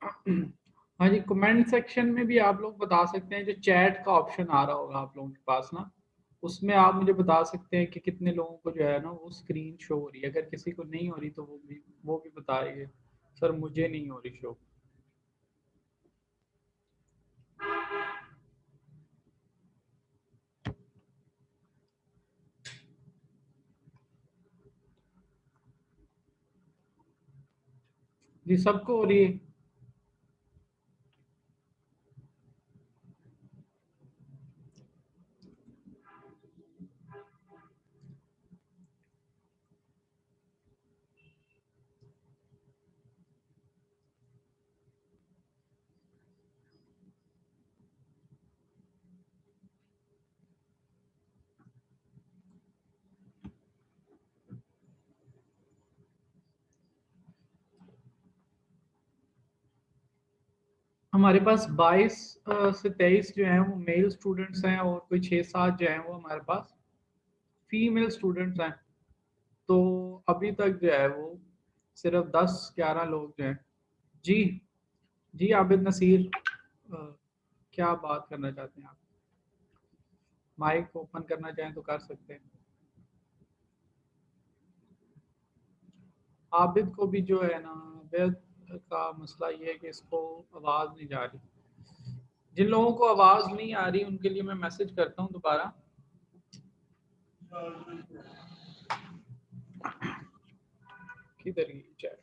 हाँ जी, comment section में भी आप लोग बता सकते हैं, जो चैट का ऑप्शन आ रहा होगा आप लोगों के पास ना, उसमें आप मुझे बता सकते हैं कि कितने लोगों को जो है ना वो स्क्रीन शो हो रही है। अगर किसी को नहीं हो रही तो वो भी बताइए, सर मुझे नहीं हो रही शो। जी सबको हो रही है। हमारे पास 22 से 23 जो हैं वो मेल स्टूडेंट्स हैं, और कोई 6-7 जो हैं वो हमारे पास फीमेल स्टूडेंट्स हैं। तो अभी तक जो है वो सिर्फ 10-11 लोग जो हैं। जी जी आबिद नसीर, क्या बात करना चाहते हैं आप? माइक ओपन करना चाहें तो कर सकते हैं। आबिद को भी जो है ना, आबिद का मसला ये है कि इसको आवाज़ नहीं जा रही। जिन लोगों को आवाज़ नहीं आ रही उनके लिए मैं मैसेज करता हूँ दोबारा। किधर गई चैट?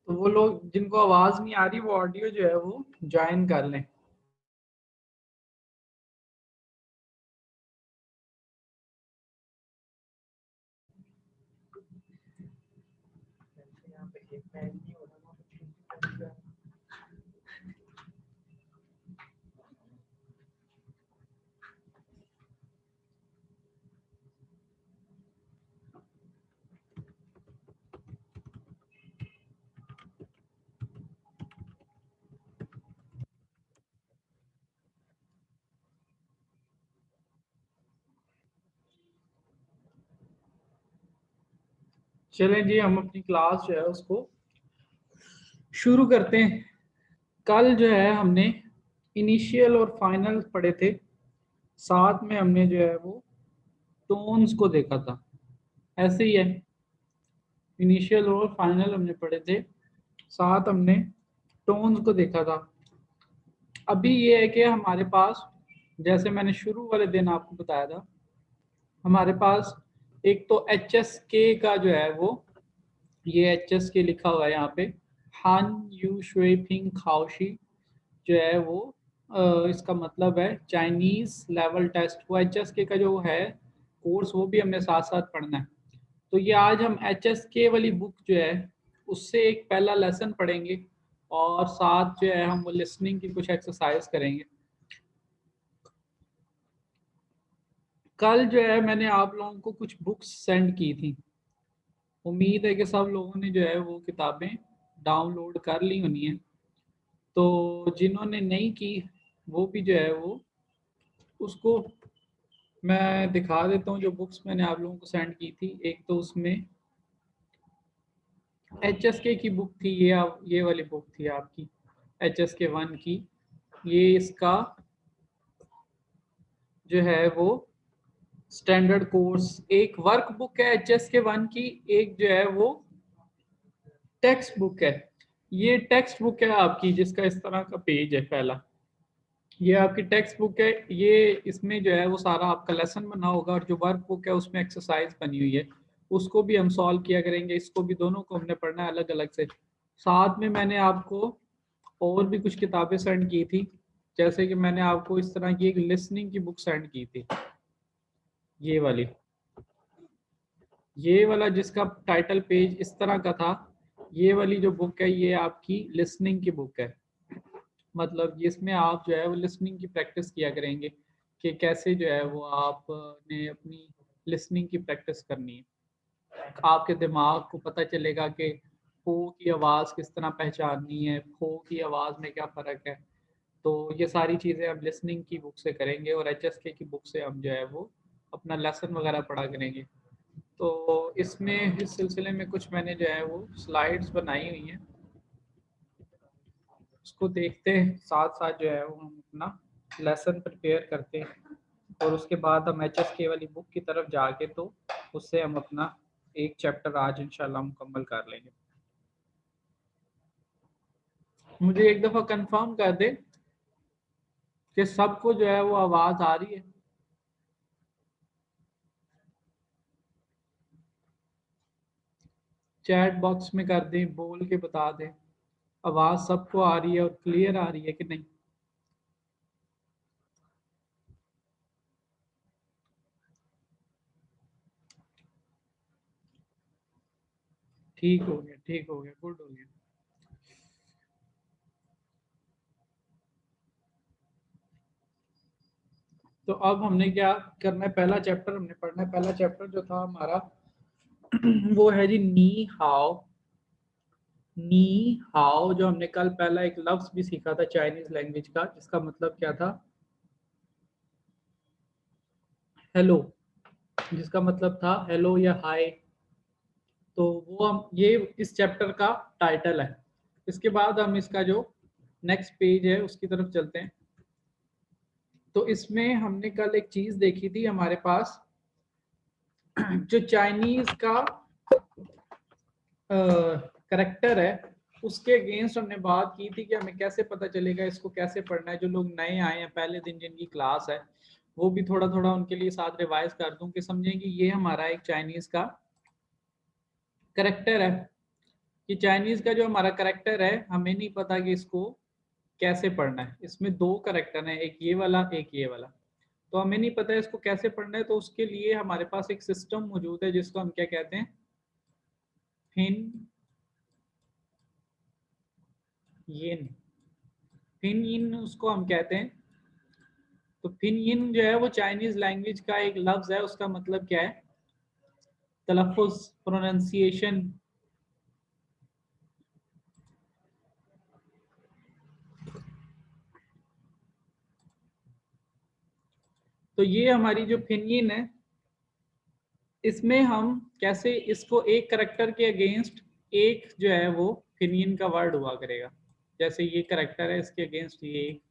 तो वो लोग जिनको आवाज़ नहीं आ रही वो ऑडियो जो है वो ज्वाइन कर लें। चलें जी, हम अपनी क्लास जो है उसको शुरू करते हैं। कल जो है हमने इनिशियल और फाइनल पढ़े थे, साथ में हमने जो है वो टोन्स को देखा था। ऐसे ही है, इनिशियल और फाइनल हमने पढ़े थे, साथ हमने टोन्स को देखा था। अभी ये है कि हमारे पास, जैसे मैंने शुरू वाले दिन आपको बताया था, हमारे पास एक तो एच एस के का जो है वो, ये एच एस के लिखा हुआ है यहाँ पे, हान यू शुई फिंग खाओशी, जो है वो इसका मतलब है चाइनीज लेवल टेस्ट। वो एच एस के का जो है कोर्स, वो भी हमने साथ साथ पढ़ना है। तो ये आज हम एच एस के वाली बुक जो है उससे एक पहला लेसन पढ़ेंगे, और साथ जो है हम वो लिसनिंग की कुछ एक्सरसाइज करेंगे। कल जो है मैंने आप लोगों को कुछ बुक्स सेंड की थी, उम्मीद है कि सब लोगों ने जो है वो किताबें डाउनलोड कर ली होनी है। तो जिन्होंने नहीं की वो भी जो है वो उसको मैं दिखा देता हूँ। जो बुक्स मैंने आप लोगों को सेंड की थी, एक तो उसमें एच एस के की बुक थी, ये वाली बुक थी आपकी एच एस के 1 की। ये इसका जो है वो स्टैंडर्ड कोर्स एक वर्क बुक है एच एस के 1 की, एक जो है वो टेक्स्ट बुक है। ये टेक्स्ट बुक है आपकी, जिसका इस तरह का पेज है पहला, ये आपकी टेक्स्ट बुक है। ये इसमें जो है वो सारा आपका लेसन बना होगा, और जो वर्क बुक है उसमें एक्सरसाइज बनी हुई है, उसको भी हम सॉल्व किया करेंगे। इसको भी दोनों को हमने पढ़ना है अलग अलग से। साथ में मैंने आपको और भी कुछ किताबें सेंड की थी, जैसे कि मैंने आपको इस तरह की एक लिसनिंग की बुक सेंड की थी, ये वाली, ये वाला जिसका टाइटल पेज इस तरह का था, ये वाली जो बुक है ये आपकी लिसनिंग की बुक है, मतलब जिसमें आप जो है वो लिसनिंग की प्रैक्टिस किया करेंगे कि कैसे जो है वो आपने अपनी लिसनिंग की प्रैक्टिस करनी है। आपके दिमाग को पता चलेगा कि फो की आवाज़ किस तरह पहचाननी है, फो की आवाज़ में क्या फ़र्क है। तो ये सारी चीज़ें हम लिसनिंग की बुक से करेंगे और एचएसके की बुक से हम जो है वो अपना लेसन वगैरह पढ़ा करेंगे। तो इसमें इस सिलसिले में कुछ मैंने जो है वो स्लाइड्स बनाई हुई हैं, उसको देखते हैं साथ साथ जो है वो हम अपना लेसन प्रिपेयर करते हैं और उसके बाद हम एचएसके वाली बुक की तरफ जाके तो उससे हम अपना एक चैप्टर आज इंशाल्लाह मुकम्मल कर लेंगे। मुझे एक दफ़ा कंफर्म कर दे कि सबको जो है वो आवाज़ आ रही है। चैट बॉक्स में कर दें, बोल के बता दें आवाज़ सबको आ रही है और क्लियर आ रही है कि नहीं। ठीक हो गया, ठीक हो गया, गुड हो गया। तो अब हमने क्या करना है, पहला चैप्टर हमने पढ़ना है। पहला चैप्टर जो था हमारा वो है जी नी हाउ। नी हाउ जो हमने कल पहला एक लफ्ज भी सीखा था चाइनीज लैंग्वेज का, जिसका मतलब क्या था, हेलो, जिसका मतलब था हेलो या हाय। तो वो हम ये इस चैप्टर का टाइटल है। इसके बाद हम इसका जो नेक्स्ट पेज है उसकी तरफ चलते हैं। तो इसमें हमने कल एक चीज देखी थी हमारे पास, जो चाइनीज का करेक्टर है उसके अगेंस्ट हमने बात की थी कि हमें कैसे पता चलेगा इसको कैसे पढ़ना है। जो लोग नए आए हैं पहले दिन जिनकी क्लास है वो भी थोड़ा थोड़ा उनके लिए साथ रिवाइज कर दूं कि समझें कि ये हमारा एक चाइनीज का करेक्टर है। कि चाइनीज का जो हमारा करेक्टर है हमें नहीं पता कि इसको कैसे पढ़ना है। इसमें दो करेक्टर हैं, एक ये वाला एक ये वाला। तो हमें नहीं पता है इसको कैसे पढ़ना है, तो उसके लिए हमारे पास एक सिस्टम मौजूद है जिसको हम क्या कहते हैं, फिन यिन। फिन यिन उसको हम कहते हैं। तो फिन यिन जो है वो चाइनीज लैंग्वेज का एक लफ्ज है, उसका मतलब क्या है, तलफ़ुज़, प्रोनाउंसिएशन। तो ये हमारी जो फिन है, इसमें हम कैसे इसको एक करेक्टर के अगेंस्ट एक जो है वो फिनियन का वर्ड हुआ करेगा। जैसे ये करेक्टर है इसके अगेंस्ट ये एक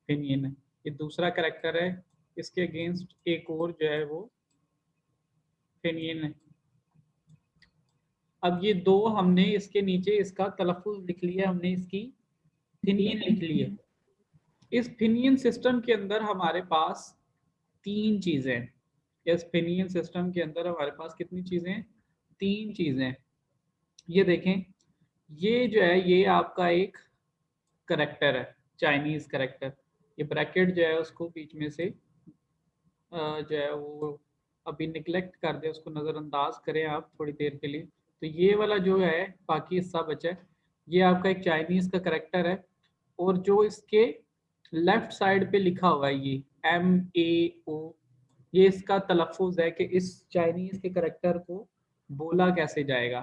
फिनियन है, ये दूसरा करेक्टर है इसके अगेंस्ट एक और जो है वो फिनियन है। अब ये दो हमने इसके नीचे इसका तलफ़ुज़ लिख लिया, हमने इसकी फिनियन लिख ली है। इस फिनियन सिस्टम के अंदर हमारे पास तीन चीज़ें हैं। इस फिनियन सिस्टम के अंदर हमारे पास कितनी चीज़ें हैं, तीन चीज़ें हैं। ये देखें, ये जो है ये आपका एक करेक्टर है, चाइनीज करेक्टर। ये ब्रैकेट जो है उसको बीच में से जो है वो अभी निगलेक्ट कर दे, उसको नज़रअंदाज करें आप थोड़ी देर के लिए। तो ये वाला जो है बाकी हिस्सा बचा है, ये आपका एक चाइनीज का करेक्टर है। और जो इसके लेफ्ट साइड पे लिखा हुआ है ये MAO, ये इसका तलफ़ुज़ है कि इस चाइनीज के करेक्टर को बोला कैसे जाएगा।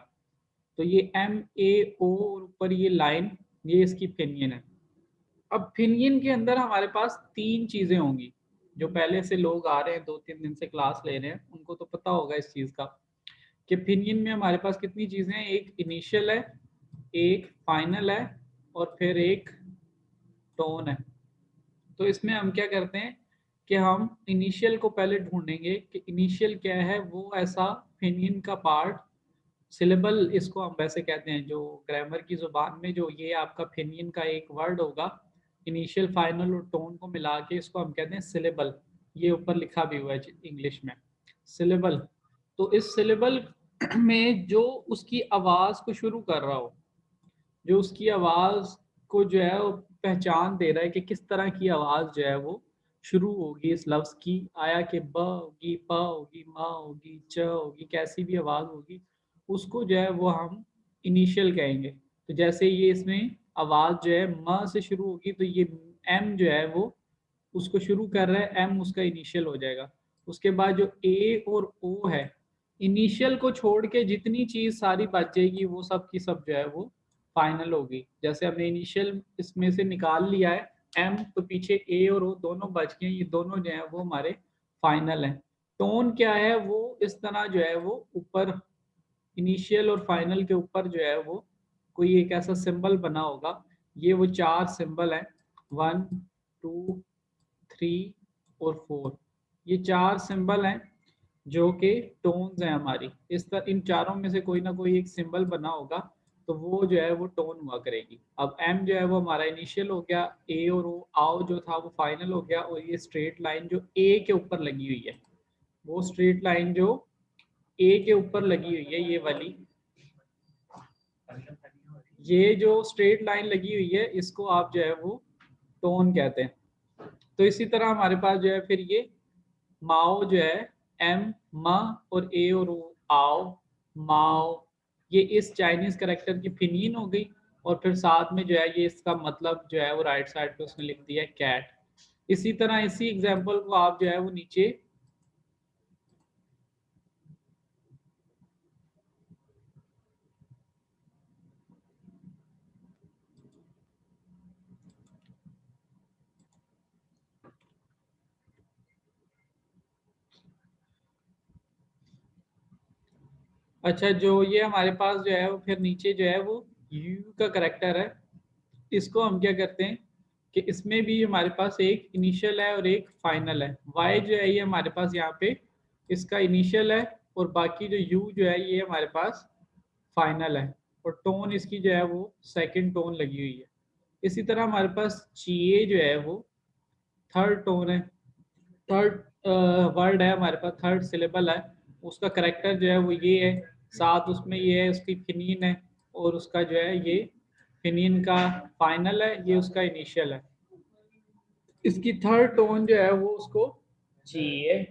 तो ये MAO और ऊपर ये लाइन, ये इसकी फिनियन है। अब फिनियन के अंदर हमारे पास तीन चीजें होंगी। जो पहले से लोग आ रहे हैं 2-3 दिन से क्लास ले रहे हैं उनको तो पता होगा इस चीज का, कि फिनियन में हमारे पास कितनी चीजें हैं, एक इनिशियल है, एक फाइनल है और फिर एक टोन है। तो इसमें हम क्या करते हैं कि हम इनिशियल को पहले ढूंढेंगे कि इनिशियल क्या है, वो ऐसा फिनियन का पार्ट, सिलेबल इसको हम वैसे कहते हैं, जो ग्रामर की जुबान में जो ये आपका फिनियन का एक वर्ड होगा, इनिशियल फाइनल और टोन को मिला के इसको हम कहते हैं सिलेबल। ये ऊपर लिखा भी हुआ है इंग्लिश में, सिलेबल। तो इस सिलेबल में जो उसकी आवाज़ को शुरू कर रहा हो, जो उसकी आवाज़ को जो है वो पहचान दे रहा है कि किस तरह की आवाज़ जो है वो शुरू होगी इस लफ्ज़ की, आया कि ब होगी, प होगी, म होगी, च होगी, कैसी भी आवाज़ होगी, उसको जो है वो हम इनिशियल कहेंगे। तो जैसे ये इसमें आवाज जो है म से शुरू होगी, तो ये एम जो है वो उसको शुरू कर रहा है, एम उसका इनिशियल हो जाएगा। उसके बाद जो ए और ओ है, इनिशियल को छोड़ के जितनी चीज सारी बच जाएगी वो सब की सब जो है वो फाइनल होगी। जैसे हमने इनिशियल इसमें से निकाल लिया है एम, तो पीछे ए और ओ दोनों बच गए, ये दोनों जो है वो हमारे फाइनल हैं। टोन क्या है, वो इस तरह जो है वो ऊपर इनिशियल और फाइनल के ऊपर जो है वो कोई एक ऐसा सिंबल बना होगा। ये वो चार सिंबल हैं, 1 2 3 और 4। ये चार सिंबल हैं जो कि टोन्स हैं हमारी। इस तरह इन चारों में से कोई ना कोई एक सिंबल बना होगा, तो वो जो है वो टोन हुआ करेगी। अब एम जो है वो हमारा इनिशियल हो गया, ए और ओ आओ जो था वो फाइनल हो गया, और ये स्ट्रेट लाइन जो ए के ऊपर लगी हुई है, वो स्ट्रेट लाइन जो ए के ऊपर लगी हुई है, ये वाली, ये जो स्ट्रेट लाइन लगी हुई है इसको आप जो है वो टोन कहते हैं। तो इसी तरह हमारे पास जो है फिर ये माओ जो है, एम म और ए और ओ आओ, माओ, ये इस चाइनीज करेक्टर की फिनीन हो गई। और फिर साथ में जो है ये इसका मतलब जो है वो राइट साइड पे उसने लिख दिया कैट। इसी तरह इसी एग्जांपल को आप जो है वो नीचे, अच्छा जो ये हमारे पास जो है वो फिर नीचे जो है वो यू का करेक्टर है, इसको हम क्या करते हैं कि इसमें भी हमारे पास एक इनिशियल है और एक फाइनल है। वाई जो है ये हमारे पास यहाँ पे इसका इनिशियल है, और बाकी जो यू जो है ये हमारे पास फाइनल है, और टोन इसकी जो है वो सेकंड टोन लगी हुई है। इसी तरह हमारे पास ची जो है वो थर्ड टोन है, थर्ड वर्ड है हमारे पास, थर्ड सिलेबल है। उसका करेक्टर जो है वो ये है, साथ उसमें ये है उसकी फिनीन है, और उसका जो है ये फिनीन का फाइनल है, ये उसका इनिशियल है। इसकी थर्ड टोन जो है वो उसको चाहिए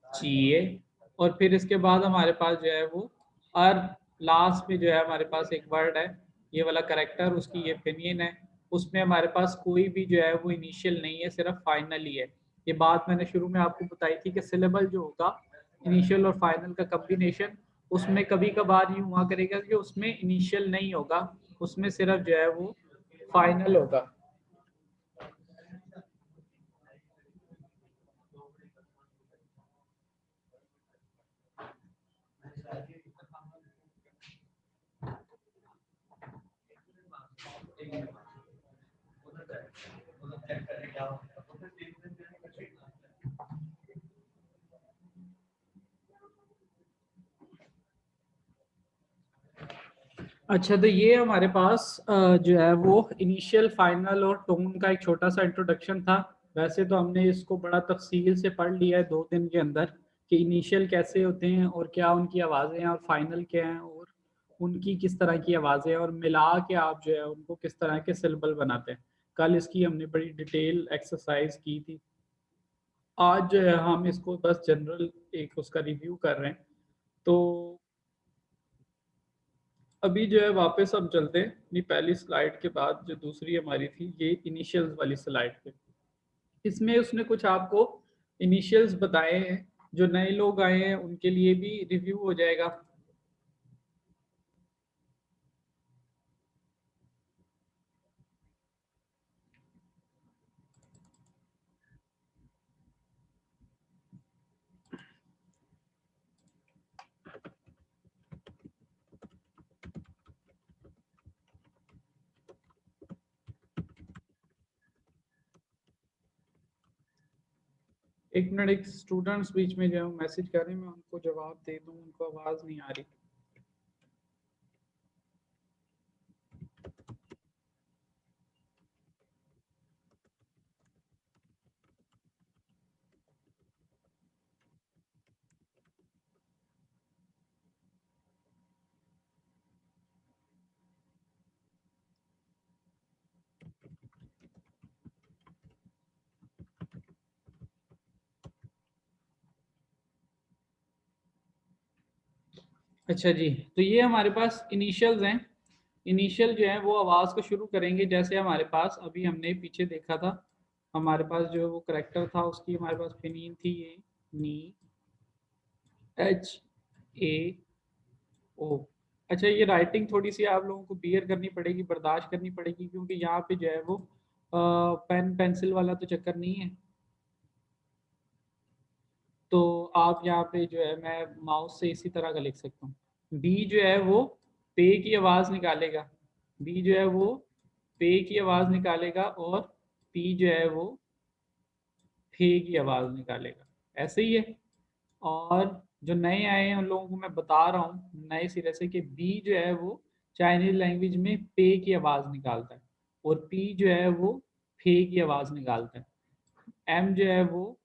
चाहिए। और फिर इसके बाद हमारे पास जो है वो और लास्ट में जो है हमारे पास एक वर्ड है, ये वाला करेक्टर, उसकी ये फिनियन है। उसमें हमारे पास कोई भी जो है वो इनिशियल नहीं है, सिर्फ फाइनल ही है। ये बात मैंने शुरू में आपको बताई थी कि सिलेबल जो होगा इनिशियल और फाइनल का कम्बिनेशन, उसमें कभी कभार यूं हुआ करेगा कि उसमें इनिशियल नहीं होगा, उसमें सिर्फ जो है वो फाइनल होगा। अच्छा तो ये हमारे पास जो है वो इनिशियल फाइनल और टोन का एक छोटा सा इंट्रोडक्शन था। वैसे तो हमने इसको बड़ा तफसील से पढ़ लिया है 2 दिन के अंदर कि इनिशियल कैसे होते हैं और क्या उनकी आवाज़ें हैं, और फाइनल क्या हैं और उनकी किस तरह की आवाज़ें हैं, और मिला के आप जो है उनको किस तरह के सिलेबल बनाते हैं। कल इसकी हमने बड़ी डिटेल एक्सरसाइज की थी। आज जो है हम इसको बस जनरल एक उसका रिव्यू कर रहे हैं। तो अभी जो है वापस हम चलते हैं अपनी पहली स्लाइड के बाद, जो दूसरी हमारी थी ये इनिशियल्स वाली स्लाइड पे। इसमें उसने कुछ आपको इनिशियल्स बताए हैं, जो नए लोग आए हैं उनके लिए भी रिव्यू हो जाएगा। एक मिनट, एक स्टूडेंट्स बीच में जो है मैसेज कर रहे हैं, मैं उनको जवाब दे दूं, उनको आवाज़ नहीं आ रही। अच्छा जी, तो ये हमारे पास इनिशियल्स हैं। इनिशियल जो है वो आवाज़ को शुरू करेंगे, जैसे हमारे पास अभी हमने पीछे देखा था, हमारे पास जो वो करेक्टर था उसकी हमारे पास फिनीन थी, ये नी, एच ए ओ। अच्छा, ये राइटिंग थोड़ी सी आप लोगों को बियर करनी पड़ेगी, बर्दाश्त करनी पड़ेगी, क्योंकि यहाँ पे जो है वो पेन पेंसिल वाला तो चक्कर नहीं है। तो आप यहाँ पे जो है मैं माउस से इसी तरह का लिख सकता हूँ। बी जो है वो पे की आवाज़ निकालेगा, बी जो है वो पे की आवाज़ निकालेगा, और पी जो है वो फे की आवाज़ निकालेगा। ऐसे ही है। और जो नए आए हैं उन लोगों को मैं बता रहा हूँ नए सिरे से कि बी जो है वो चाइनीज लैंग्वेज में पे की आवाज़ निकालता है, और पी जो है वो फे की आवाज़ निकालता है। एम जो है वो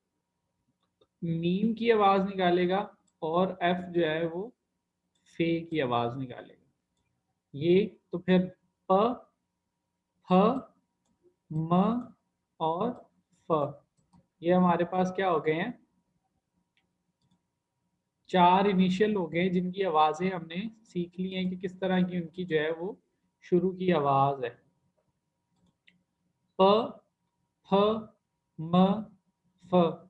मीम की आवाज़ निकालेगा, और एफ जो है वो फे की आवाज़ निकालेगा। ये तो फिर प, फ, म और फ, ये हमारे पास क्या हो गए हैं, चार इनिशियल हो गए जिनकी आवाज़ें हमने सीख ली हैं कि किस तरह की उनकी जो है वो शुरू की आवाज़ है। प, फ, म, फ।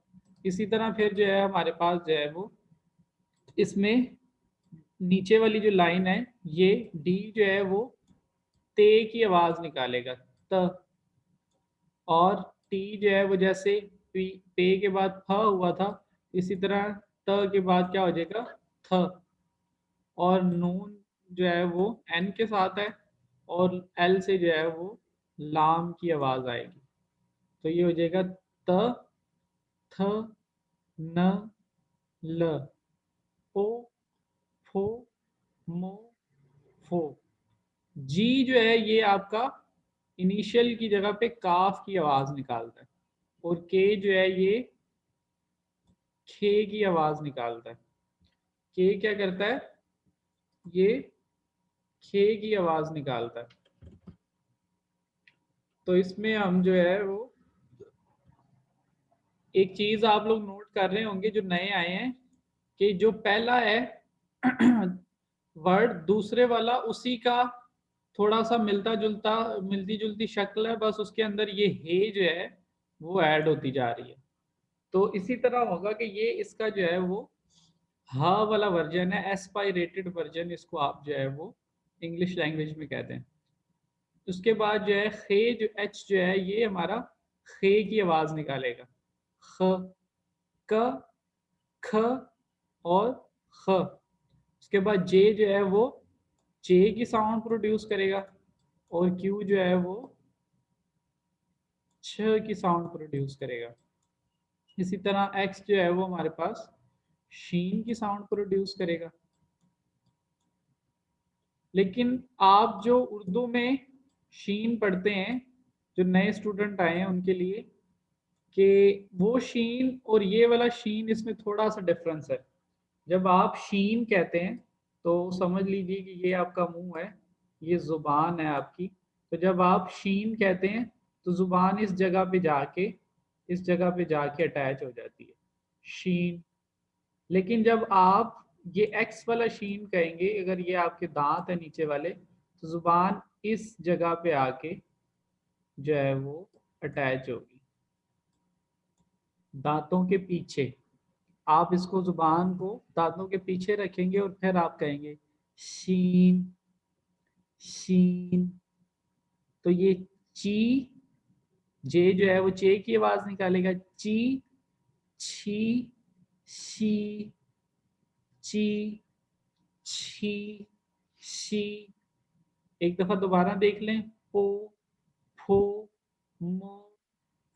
इसी तरह फिर जो है हमारे पास जो है वो इसमें नीचे वाली जो लाइन है, ये डी जो है वो ते की आवाज़ निकालेगा, त। और टी जो है वो जैसे पे के बाद फ हुआ था, इसी तरह त के बाद क्या हो जाएगा, थ। और नून जो है वो एन के साथ है, और एल से जो है वो लाम की आवाज़ आएगी। तो ये हो जाएगा त, थ, न, ल, पो, फो, मो, फो। जी जो है ये आपका इनिशियल की जगह पे काफ की आवाज़ निकालता है, और के जो है ये खे की आवाज़ निकालता है। के क्या करता है, ये खे की आवाज़ निकालता है। तो इसमें हम जो है वो एक चीज आप लोग नोट कर रहे होंगे जो नए आए हैं, कि जो पहला है वर्ड, दूसरे वाला उसी का थोड़ा सा मिलता जुलता, मिलती जुलती शक्ल है, बस उसके अंदर ये हे जो है वो ऐड होती जा रही है। तो इसी तरह होगा कि ये इसका जो है वो हा वाला वर्जन है, एस्पायरेटेड वर्जन इसको आप जो है वो इंग्लिश लैंग्वेज में कहते हैं। उसके बाद जो है खे, जो एच जो है ये हमारा खे की आवाज निकालेगा, ख, क, ख और ख। उसके बाद जे जो है वो जे की साउंड प्रोड्यूस करेगा, और क्यू जो है वो छ की साउंड प्रोड्यूस करेगा। इसी तरह एक्स जो है वो हमारे पास शीन की साउंड प्रोड्यूस करेगा। लेकिन आप जो उर्दू में शीन पढ़ते हैं, जो नए स्टूडेंट आए हैं उनके लिए, कि वो शीन और ये वाला शीन, इसमें थोड़ा सा डिफरेंस है। जब आप शीन कहते हैं तो समझ लीजिए कि ये आपका मुंह है, ये जुबान है आपकी। तो जब आप शीन कहते हैं तो जुबान इस जगह पे जाके, इस जगह पे जाके अटैच हो जाती है, शीन। लेकिन जब आप ये एक्स वाला शीन कहेंगे, अगर ये आपके दांत है नीचे वाले, तो जुबान इस जगह पे आके जो है वो अटैच होगी, दांतों के पीछे। आप इसको जुबान को दांतों के पीछे रखेंगे और फिर आप कहेंगे शीन, शीन। तो ये ची, जे जो है वो चे की आवाज निकालेगा, ची, छी, शी, ची, छी, शी। एक दफा दोबारा देख लें, पो, फो, मो,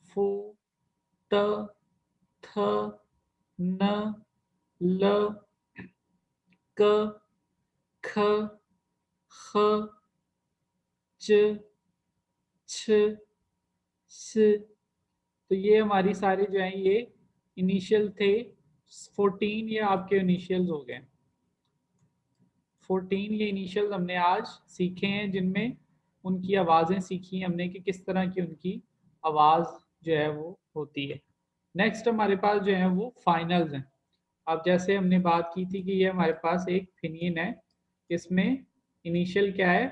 फो, त, थ, न, ल, क, ख, ख, च, छ, स। तो ये हमारी सारी जो है ये इनिशियल थे। 14 ये आपके इनिशियल्स हो गए। 14 ये इनिशियल्स हमने आज सीखे हैं, जिनमें उनकी आवाज़ें सीखी हमने कि किस तरह की उनकी आवाज़ जो है वो होती है। नेक्स्ट हमारे पास जो है वो फाइनल्स हैं। अब जैसे हमने बात की थी कि ये हमारे पास एक फिनिन है, इसमें इनिशियल क्या है,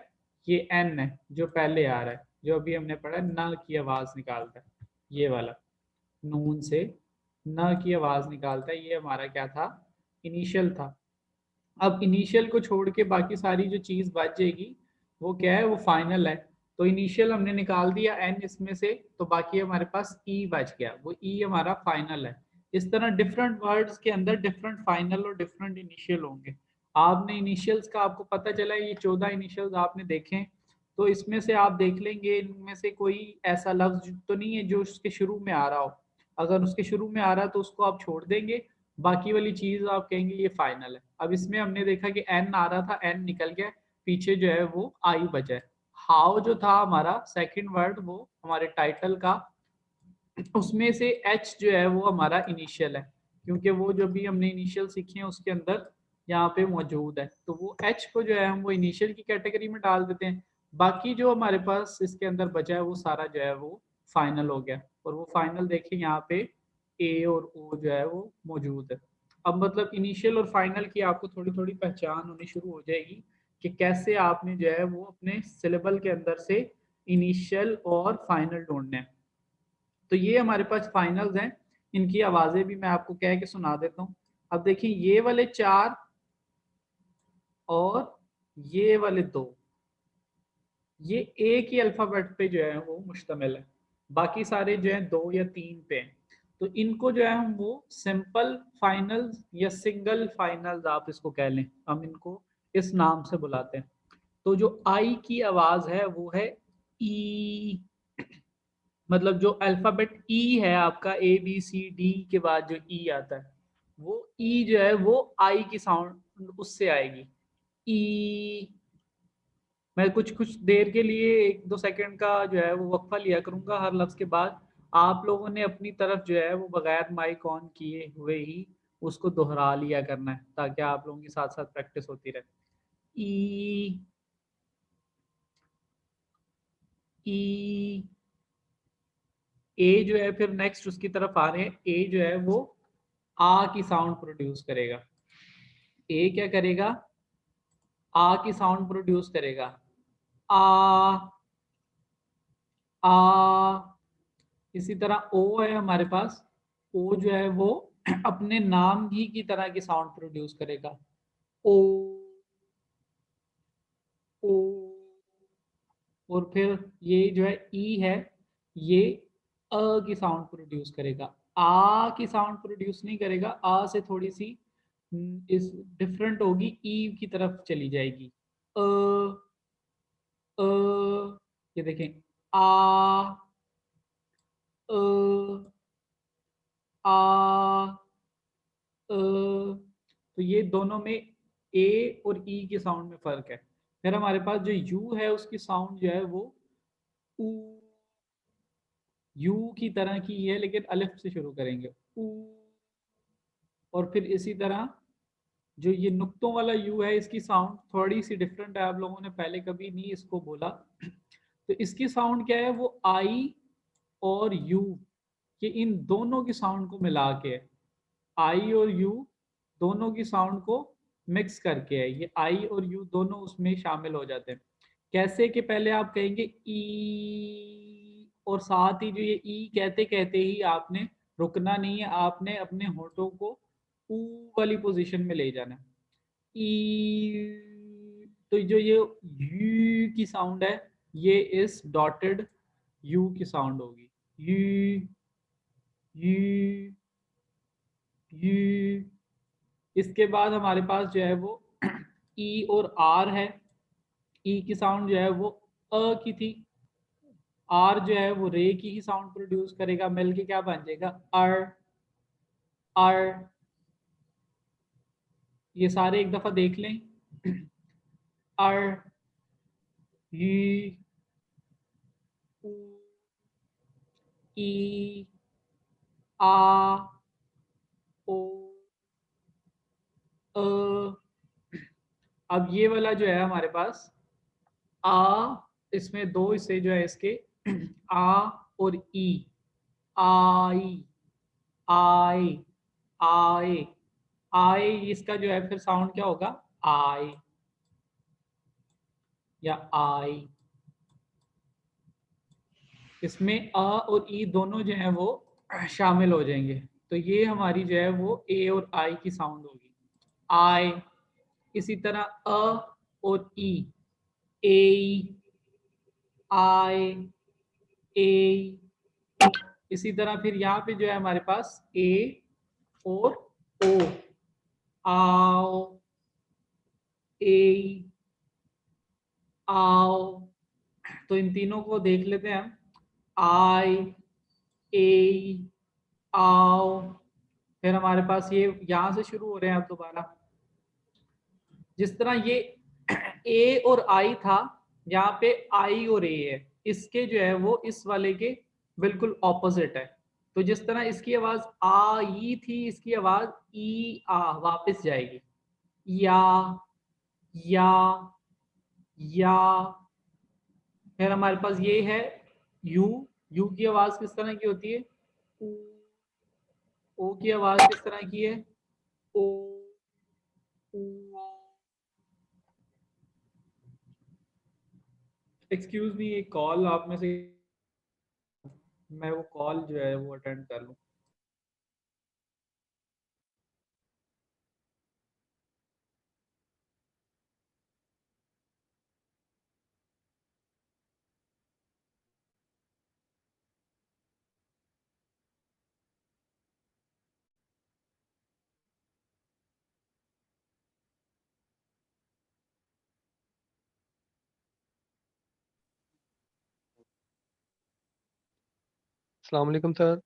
ये एन है जो पहले आ रहा है, जो अभी हमने पढ़ा न की आवाज निकालता है, ये वाला नून से न की आवाज निकालता है, ये हमारा क्या था, इनिशियल था। अब इनिशियल को छोड़ के बाकी सारी जो चीज बच जाएगी वो क्या है, वो फाइनल है। तो इनिशियल हमने निकाल दिया एन इसमें से, तो बाकी हमारे पास ई बच गया, वो ई हमारा फाइनल है। इस तरह डिफरेंट वर्ड्स के अंदर डिफरेंट फाइनल और डिफरेंट इनिशियल होंगे। आपने इनिशियल्स का आपको पता चला, ये 14 इनिशियल्स आपने देखे, तो इसमें से आप देख लेंगे इनमें से कोई ऐसा लफ्ज तो नहीं है जो उसके शुरू में आ रहा हो। अगर उसके शुरू में आ रहा है तो उसको आप छोड़ देंगे, बाकी वाली चीज आप कहेंगे ये फाइनल है। अब इसमें हमने देखा कि एन आ रहा था, एन निकल गया, पीछे जो है वो आई बचा है। हाउ जो था हमारा सेकंड वर्ड, वो हमारे टाइटल का, उसमें से एच जो है वो हमारा इनिशियल है, क्योंकि वो जो भी हमने इनिशियल सीखे हैं उसके अंदर यहाँ पे मौजूद है, तो वो एच को जो है हम वो इनिशियल की कैटेगरी में डाल देते हैं। बाकी जो हमारे पास इसके अंदर बचा है वो सारा जो है वो फाइनल हो गया, और वो फाइनल देखिए यहाँ पे ए और ओ जो है वो मौजूद है। अब मतलब इनिशियल और फाइनल की आपको थोड़ी थोड़ी पहचान होनी शुरू हो जाएगी कि कैसे आपने जो है वो अपने सिलेबल के अंदर से इनिशियल और फाइनल ढूंढने हैं। तो ये हमारे पास फाइनल्स हैं, इनकी आवाजें भी मैं आपको कह के सुना देता हूँ। अब देखिए ये वाले 4 और ये वाले 2, ये एक ही अल्फाबेट पे जो है वो मुश्तमिल है, बाकी सारे जो है 2 या 3 पे हैं। तो इनको जो है हम वो सिंपल फाइनल्स या सिंगल फाइनल्स आप इसको कह लें, हम इनको इस नाम से बुलाते हैं। तो जो आई की आवाज है वो है ई, मतलब जो अल्फाबेट ई है आपका, ए बी सी डी के बाद जो ई आता है, वो ई जो है वो आई की साउंड उससे आएगी, ई। मैं कुछ कुछ देर के लिए 1-2 सेकंड का जो है वो वक्फा लिया करूंगा हर लफ्ज के बाद, आप लोगों ने अपनी तरफ जो है वो बगैर माइक ऑन किए हुए ही उसको दोहरा लिया करना है, ताकि आप लोगों के साथ साथ प्रैक्टिस होती रहे। ई, ई, ए जो है फिर नेक्स्ट उसकी तरफ आ रहे हैं, ए जो है वो आ की साउंड प्रोड्यूस करेगा। ए क्या करेगा, आ की साउंड प्रोड्यूस करेगा, आ, आ। इसी तरह ओ है हमारे पास, ओ जो है वो अपने नाम ही की तरह की साउंड प्रोड्यूस करेगा, ओ, ओ। और फिर ये जो है ई है, ये अ की साउंड प्रोड्यूस करेगा, आ की साउंड प्रोड्यूस नहीं करेगा, आ से थोड़ी सी इस डिफरेंट होगी, ई की तरफ चली जाएगी, अ, अ। ये देखें, आ, अ, आ, तो ये दोनों में ए और ई के साउंड में फर्क है। फिर हमारे पास जो यू है उसकी साउंड जो है वो ऊ, यू की तरह की है, लेकिन अलिफ से शुरू करेंगे, ऊ। और फिर इसी तरह जो ये नुक्तों वाला यू है, इसकी साउंड थोड़ी सी डिफरेंट है, आप लोगों ने पहले कभी नहीं इसको बोला। तो इसकी साउंड क्या है, वो आई और यू, ये इन दोनों की साउंड को मिला के है, आई और यू दोनों की साउंड को मिक्स करके है, ये आई और यू दोनों उसमें शामिल हो जाते हैं। कैसे कि पहले आप कहेंगे ई, और साथ ही जो ये ई कहते कहते ही आपने रुकना नहीं है, आपने अपने होठों को ऊ वाली पोजीशन में ले जाना है, ई। तो जो ये यू की साउंड है, ये इस डॉटेड यू की साउंड होगी, यू, यू, यू। इसके बाद हमारे पास जो है वो ई और आर है, ई की साउंड जो है वो अ की थी, आर जो है वो रे की ही साउंड प्रोड्यूस करेगा, मिल के क्या बन जाएगा, आर, आर। ये सारे एक दफा देख लें, आर, ई, ऊ, ई, आ, ओ, अ। अब ये वाला जो है हमारे पास आ, इसमें दो इससे जो है इसके आ और ई, आई, आए, आए, आई, इसका जो है फिर साउंड क्या होगा, आई या आई। इसमें अ और ई दोनों जो है वो शामिल हो जाएंगे। तो ये हमारी जो है वो ए और आई की साउंड होगी, आई। इसी तरह अ और ई, ए, आई, ए। इसी तरह फिर यहाँ पे जो है हमारे पास ए और ओ, आओ, ए, आओ। तो इन तीनों को देख लेते हैं हम, आई, ए, आओ। फिर हमारे पास ये यहां से शुरू हो रहे हैं अब दोबारा। जिस तरह ये ए और आई था, यहाँ पे आई और ए है, इसके जो है वो इस वाले के बिल्कुल ऑपोजिट है। तो जिस तरह इसकी आवाज आई थी, इसकी आवाज ई आ वापस जाएगी, या, या, या। फिर हमारे पास ये है यू, यू की आवाज किस तरह की होती है, ऊ। ओ की आवाज किस तरह की है, ओ, ऊ। एक्सक्यूज मी, एक कॉल आप में से, मैं वो कॉल जो है वो अटेंड कर लूँ। अस्सलाम वालेकुम सर।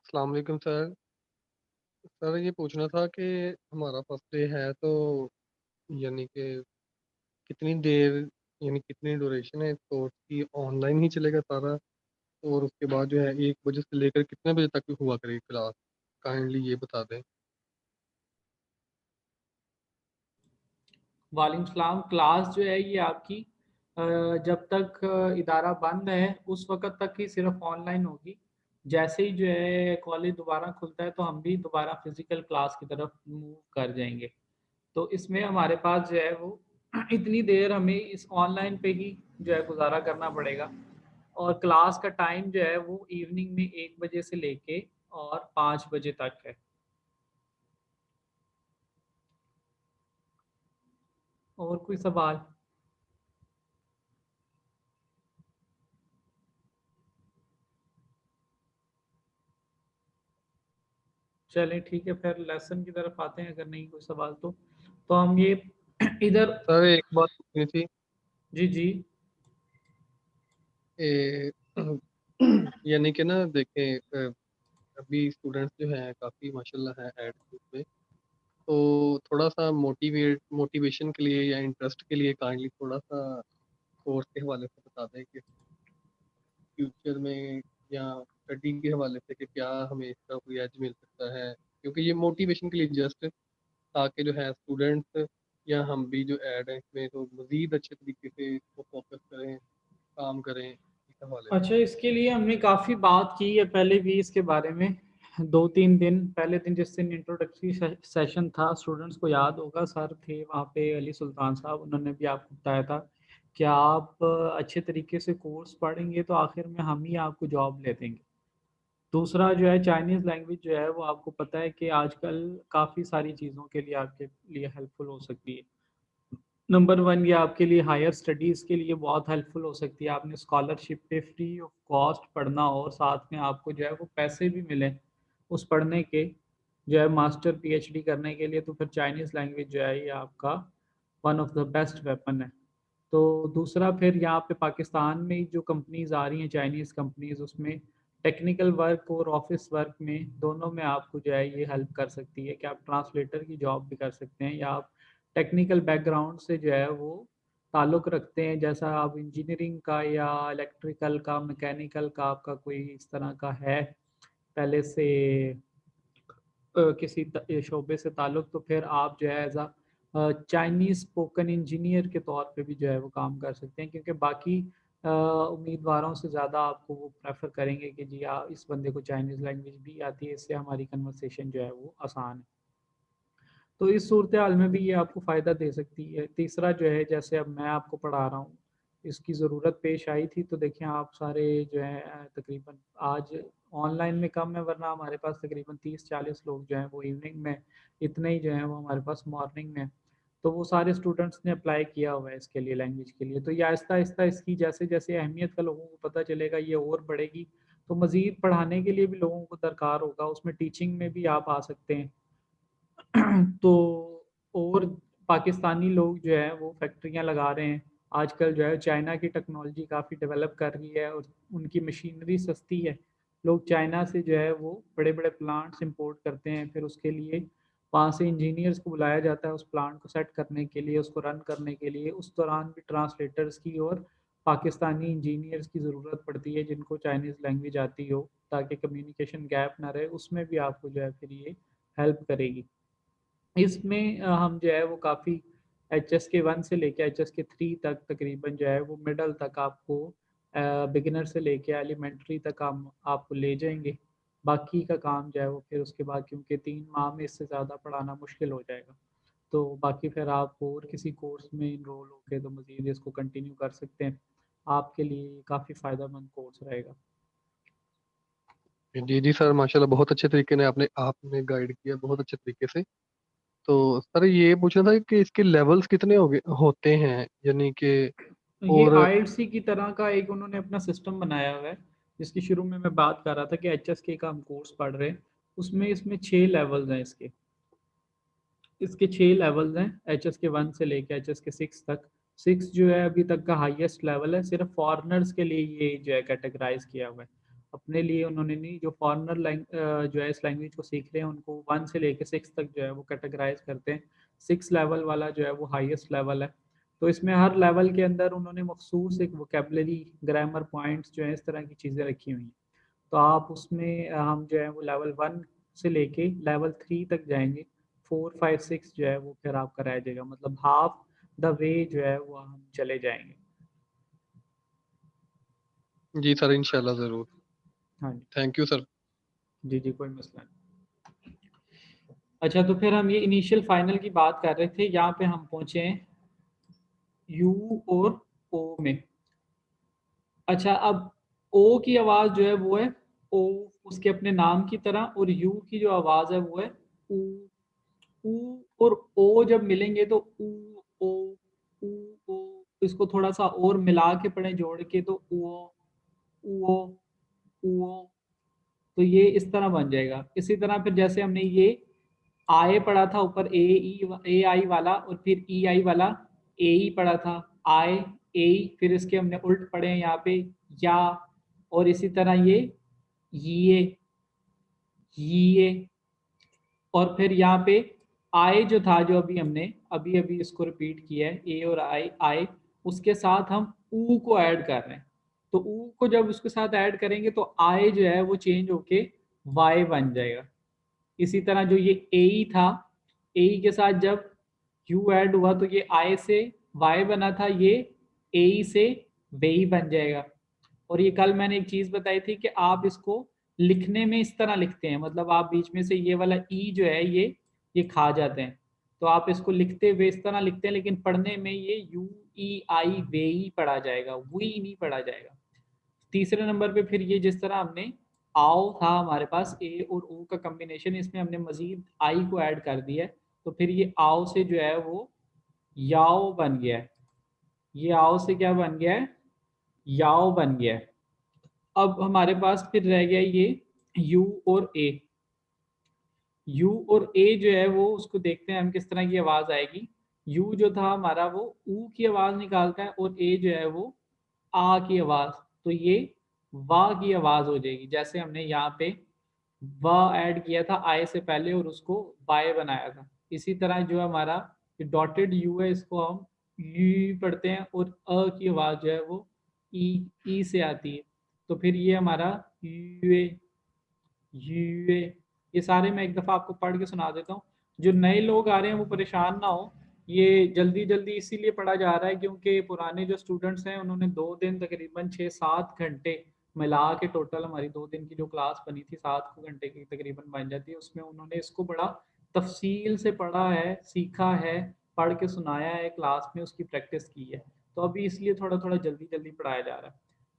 अस्सलाम वालेकुम सर। सर ये पूछना था कि हमारा फर्स्ट डे है तो यानी कि कितनी देर यानी कितनी ड्यूरेशन है कोर्स की, ऑनलाइन ही चलेगा सारा? और उसके बाद जो है 1 बजे से लेकर कितने बजे तक हुआ करेगी क्लास, काइंडली ये बता दें। वालेकुम सलाम। क्लास जो है ये आपकी जब तक इदारा बंद है उस वक्त तक ही सिर्फ ऑनलाइन होगी। जैसे ही जो है कॉलेज दोबारा खुलता है तो हम भी दोबारा फिजिकल क्लास की तरफ मूव कर जाएंगे। तो इसमें हमारे पास जो है वो इतनी देर हमें इस ऑनलाइन पे ही जो है गुजारा करना पड़ेगा। और क्लास का टाइम जो है वो इवनिंग में 1 बजे से लेके और 5 बजे तक है। और कोई सवाल? चलें ठीक है, फिर लेसन की तरफ आते हैं, अगर नहीं कोई सवाल तो हम ये इधर। सर एक बात पूछनी थी। जी जी। ए, यानी कि ना देखें, अभी स्टूडेंट्स जो हैं काफ़ी माशाल्लाह है एड ग्रुप में। तो थोड़ा सा मोटिवेशन के लिए या इंटरेस्ट के लिए काइंडली थोड़ा सा कोर्स के हवाले से बता दें कि फ्यूचर में या स्टडी के हवाले से कि क्या हमें इसका कोई एज मिल सकता है, क्योंकि ये मोटिवेशन के लिए जस्ट ताकि जो है स्टूडेंट्स या हम भी जो ऐड हैं इसमें तो मज़ीद अच्छे तरीके से इसको फोकस करें, काम करें इस हवाले से। अच्छा, इसके लिए हमने काफ़ी बात की है पहले भी इसके बारे में। 2-3 दिन पहले दिन जिस दिन इंट्रोडक्टरी सेशन था, स्टूडेंट्स को याद होगा सर थे वहाँ पे, अली सुल्तान साहब, उन्होंने भी आपको बताया था कि आप अच्छे तरीके से कोर्स पढ़ेंगे तो आखिर में हम ही आपको जॉब ले देंगे। दूसरा जो है चाइनीज़ लैंग्वेज जो है वो आपको पता है कि आजकल काफ़ी सारी चीज़ों के लिए आपके लिए हेल्पफुल हो सकती है। नंबर वन, ये आपके लिए हायर स्टडीज़ के लिए बहुत हेल्पफुल हो सकती है। आपने स्कॉलरशिप पे फ्री ऑफ कॉस्ट पढ़ना हो और साथ में आपको जो है वो पैसे भी मिलें उस पढ़ने के, जो है मास्टर पीएचडी करने के लिए, तो फिर चाइनीज़ लैंग्वेज जो है ये आपका one of the best weapon है। तो दूसरा फिर यहाँ पे पाकिस्तान में जो कंपनीज आ रही हैं चाइनीज़ कंपनीज, उसमें टेक्निकल वर्क और ऑफिस वर्क में दोनों में आपको जो है ये हेल्प कर सकती है कि आप ट्रांसलेटर की जॉब भी कर सकते हैं, या आप टेक्निकल बैकग्राउंड से जो है वो ताल्लुक़ रखते हैं, जैसा आप इंजीनियरिंग का या इलेक्ट्रिकल का, मैकेनिकल का आपका कोई इस तरह का है पहले से किसी शोबे से ताल्लुक़, तो फिर आप जो है एज़ चाइनीज़ स्पोकन इंजीनियर के तौर पे भी जो है वो काम कर सकते हैं, क्योंकि बाकी उम्मीदवारों से ज़्यादा आपको वो प्रेफ़र करेंगे कि जी इस बंदे को चाइनीज़ लैंग्वेज भी आती है, इससे हमारी कन्वर्सेशन जो है वो आसान है। तो इस सूरत-ए-हाल में भी ये आपको फ़ायदा दे सकती है। तीसरा जो है, जैसे अब मैं आपको पढ़ा रहा हूँ, इसकी ज़रूरत पेश आई थी, तो देखिए आप सारे जो हैं तकरीबन आज ऑनलाइन में कम है, वरना हमारे पास तकरीबन 30-40 लोग जो हैं वो इवनिंग में, इतने ही जो हैं वो हमारे पास मॉर्निंग में। तो वो सारे स्टूडेंट्स ने अप्लाई किया हुआ है इसके लिए, लैंग्वेज के लिए। तो ये आहिस्ता-आहिस्ता इसकी जैसे-जैसे अहमियत का लोगों को पता चलेगा, ये और बढ़ेगी। तो मज़ीद पढ़ाने के लिए भी लोगों को दरकार होगा, उसमें टीचिंग में भी आप आ सकते हैं। तो और पाकिस्तानी लोग जो है वो फैक्ट्रियाँ लगा रहे हैं। आजकल जो है चाइना की टेक्नोलॉजी काफ़ी डेवलप कर रही है और उनकी मशीनरी सस्ती है। लोग चाइना से जो है वो बड़े-बड़े प्लांट्स इंपोर्ट करते हैं, फिर उसके लिए वहाँ से इंजीनियर्स को बुलाया जाता है उस प्लांट को सेट करने के लिए, उसको रन करने के लिए। उस दौरान भी ट्रांसलेटर्स की और पाकिस्तानी इंजीनियर्स की ज़रूरत पड़ती है जिनको चाइनीज़ लैंग्वेज आती हो, ताकि कम्युनिकेशन गैप ना रहे। उसमें भी आपको जो है फिर ये हेल्प करेगी। इसमें हम जो है वो काफ़ी एचएसके 1 से लेके एचएसके 3 तक तकरीबन जो है वो मिडल तक आपको बिगिनर से लेके एलिमेंट्री तक हम आपको ले जाएँगे। बाकी का काम जो है वो फिर उसके बाद, क्योंकि 3 माह में इससे ज़्यादा पढ़ाना मुश्किल हो जाएगा। तो बाकी फिर आप और किसी कोर्स में इनरोल होके तो मज़ीद इसको कंटिन्यू कर सकते हैं। आपके लिए ये काफ़ी फ़ायदेमंद कोर्स रहेगा। जी, जी सर, माशाल्लाह बहुत अच्छे तरीके ने आपने गाइड किया, बहुत अच्छे तरीके से। तो सर ये पूछना था कि इसके लेवल्स कितने होते हैं? यानी कि ये और आईएलटीएस की तरह का एक उन्होंने अपना सिस्टम बनाया हुआ है, जिसकी शुरू में मैं बात कर रहा था कि एचएसके का हम कोर्स पढ़ रहे हैं। उसमें इसमें 6 लेवल्स हैं इसके। इसके 6 लेवल्स हैं, एचएसके 1 से लेके एचएसके 6 तक। 6 जो है अभी तक का हाईएस्ट लेवल है, सिर्फ फॉरेनर्स के लिए ये जो है कैटेगराइज़ किया हुआ है। अपने लिए उन्होंने नहीं, जो फॉरेनर जो है इस लैंग्वेज को सीख रहे हैं उनको 1 से लेके 6 तक जो है वो कैटेगराइज़ करते हैं। 6 लेवल वाला जो है वो हाईएस्ट लेवल है। तो इसमें हर लेवल के अंदर उन्होंने मखसूस एक वोकैब्युलरी, ग्रामर पॉइंट्स जो है इस तरह की चीज़ें रखी हुई हैं। तो आप उसमें हम जो है वो लेवल 1 से लेके लेवल 3 तक जाएँगे। 4, 5, 6 जो है वो फिर आपका रह जाएगा, मतलब हाफ द वे जो है वो हम चले जाएँगे। जी सर, इंशाल्लाह ज़रूर। हाँ जी। Thank you sir. जी, जी, कोई मसला नहीं। अच्छा, तो फिर हम ये इनिशियल फाइनल की बात कर रहे थे, यहाँ पे हम पहुँचे हैं यू और ओ में। अच्छा, अब ओ की आवाज़ जो है वो है ओ, उसके अपने नाम की तरह, और यू की जो आवाज़ है वो है ऊ। ऊ और ओ जब मिलेंगे तो ऊ, ओ, ऊ, ओ, इसको थोड़ा-सा और मिला के पढ़ें जोड़ के तो ऊओ, ऊओ, ऊओ, तो ये इस तरह बन जाएगा। इसी तरह फिर जैसे हमने ये आए पढ़ा था ऊपर ए आई वाला, और फिर ई आई वाला ए ई पढ़ा था, आए, ए ई, फिर इसके हमने उल्ट पढ़े हैं यहाँ पे या, और इसी तरह ये, ये, और फिर यहाँ पे आए जो था, जो अभी हमने अभी अभी इसको रिपीट किया है, ए और आई आए, उसके साथ हम ऊ को ऐड कर रहे हैं। तो ऊ को जब उसके साथ ऐड करेंगे तो आए जो है वो चेंज होके वाई बन जाएगा। इसी तरह जो ये ए ई था, ए ई के साथ जब यू ऐड हुआ तो ये आए से वाई बना था, ये ए ई से वेई बन जाएगा। और ये कल मैंने एक चीज़ बताई थी कि आप इसको लिखने में इस तरह लिखते हैं, मतलब आप बीच में से ये वाला ई जो है ये खा जाते हैं, तो आप इसको लिखते हुए इस तरह लिखते हैं, लेकिन पढ़ने में ये यू ई आई वे ई पढ़ा जाएगा, वी नहीं पढ़ा जाएगा। तीसरे नंबर पे फिर ये जिस तरह हमने आओ था हमारे पास ए और ओ का कॉम्बिनेशन, इसमें हमने मजीद आई को ऐड कर दिया है, तो फिर ये आओ से जो है वो याओ बन गया है। ये आओ से क्या बन गया है, याओ बन गया है। अब हमारे पास फिर रह गया ये यू और ए। यू और ए जो है वो उसको देखते हैं हम किस तरह की आवाज़ आएगी। यू जो था हमारा वो ऊ की आवाज़ निकालता है, और ए जो है वो आ की आवाज़। तो ये वाह की आवाज़ हो जाएगी, जैसे हमने यहाँ पे वाह ऐड किया था आए से पहले और उसको बाय बनाया था। इसी तरह जो हमारा डॉटेड यू है, इसको हम यू पढ़ते हैं और अ की आवाज़ जो है वो ई से आती है। तो फिर ये हमारा यूए, यूए, ये सारे मैं एक दफ़ा आपको पढ़ के सुना देता हूँ। जो नए लोग आ रहे हैं वो परेशान ना हो, ये जल्दी-जल्दी इसीलिए पढ़ा जा रहा है क्योंकि पुराने जो स्टूडेंट्स हैं उन्होंने 2 दिन तकरीबन 6-7 घंटे मिला के, टोटल हमारी 2 दिन की जो क्लास बनी थी 7 घंटे की तकरीबन बन जाती है, उसमें उन्होंने इसको बड़ा तफ़सील से पढ़ा है, सीखा है, पढ़ के सुनाया है, क्लास में उसकी प्रैक्टिस की है। तो अभी इसलिए थोड़ा-थोड़ा जल्दी-जल्दी पढ़ाया जा रहा है।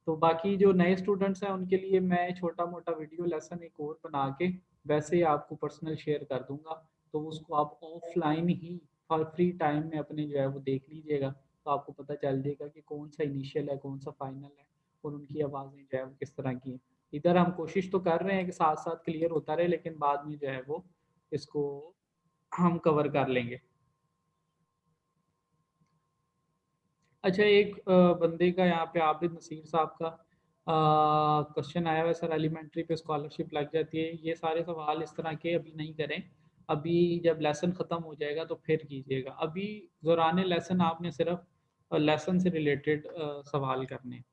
तो बाकी जो नए स्टूडेंट्स हैं उनके लिए मैं छोटा-मोटा वीडियो लेसन एक और बना के वैसे ही आपको पर्सनल शेयर कर दूँगा। तो उसको आप ऑफ़लाइन ही और फ्री टाइम में अपने जो है वो देख लीजिएगा। तो आपको पता चल जाएगा कि कौन-सा इनिशियल है, कौन-सा फाइनल है और उनकी आवाज़ें जो है वो किस तरह की हैं। इधर हम कोशिश तो कर रहे हैं कि साथ-साथ क्लियर होता रहे, लेकिन बाद में जो है वो इसको हम कवर कर लेंगे। अच्छा, एक बंदे का यहाँ पे आबिद नसीर साहब का क्वेश्चन आया हुआ है, सर एलिमेंट्री पे स्कॉलरशिप लग जाती है। ये सारे सवाल इस तरह के अभी नहीं करें, अभी जब लेसन ख़त्म हो जाएगा तो फिर कीजिएगा। अभी दौरान लेसन आपने सिर्फ लेसन से रिलेटेड सवाल करने हैं।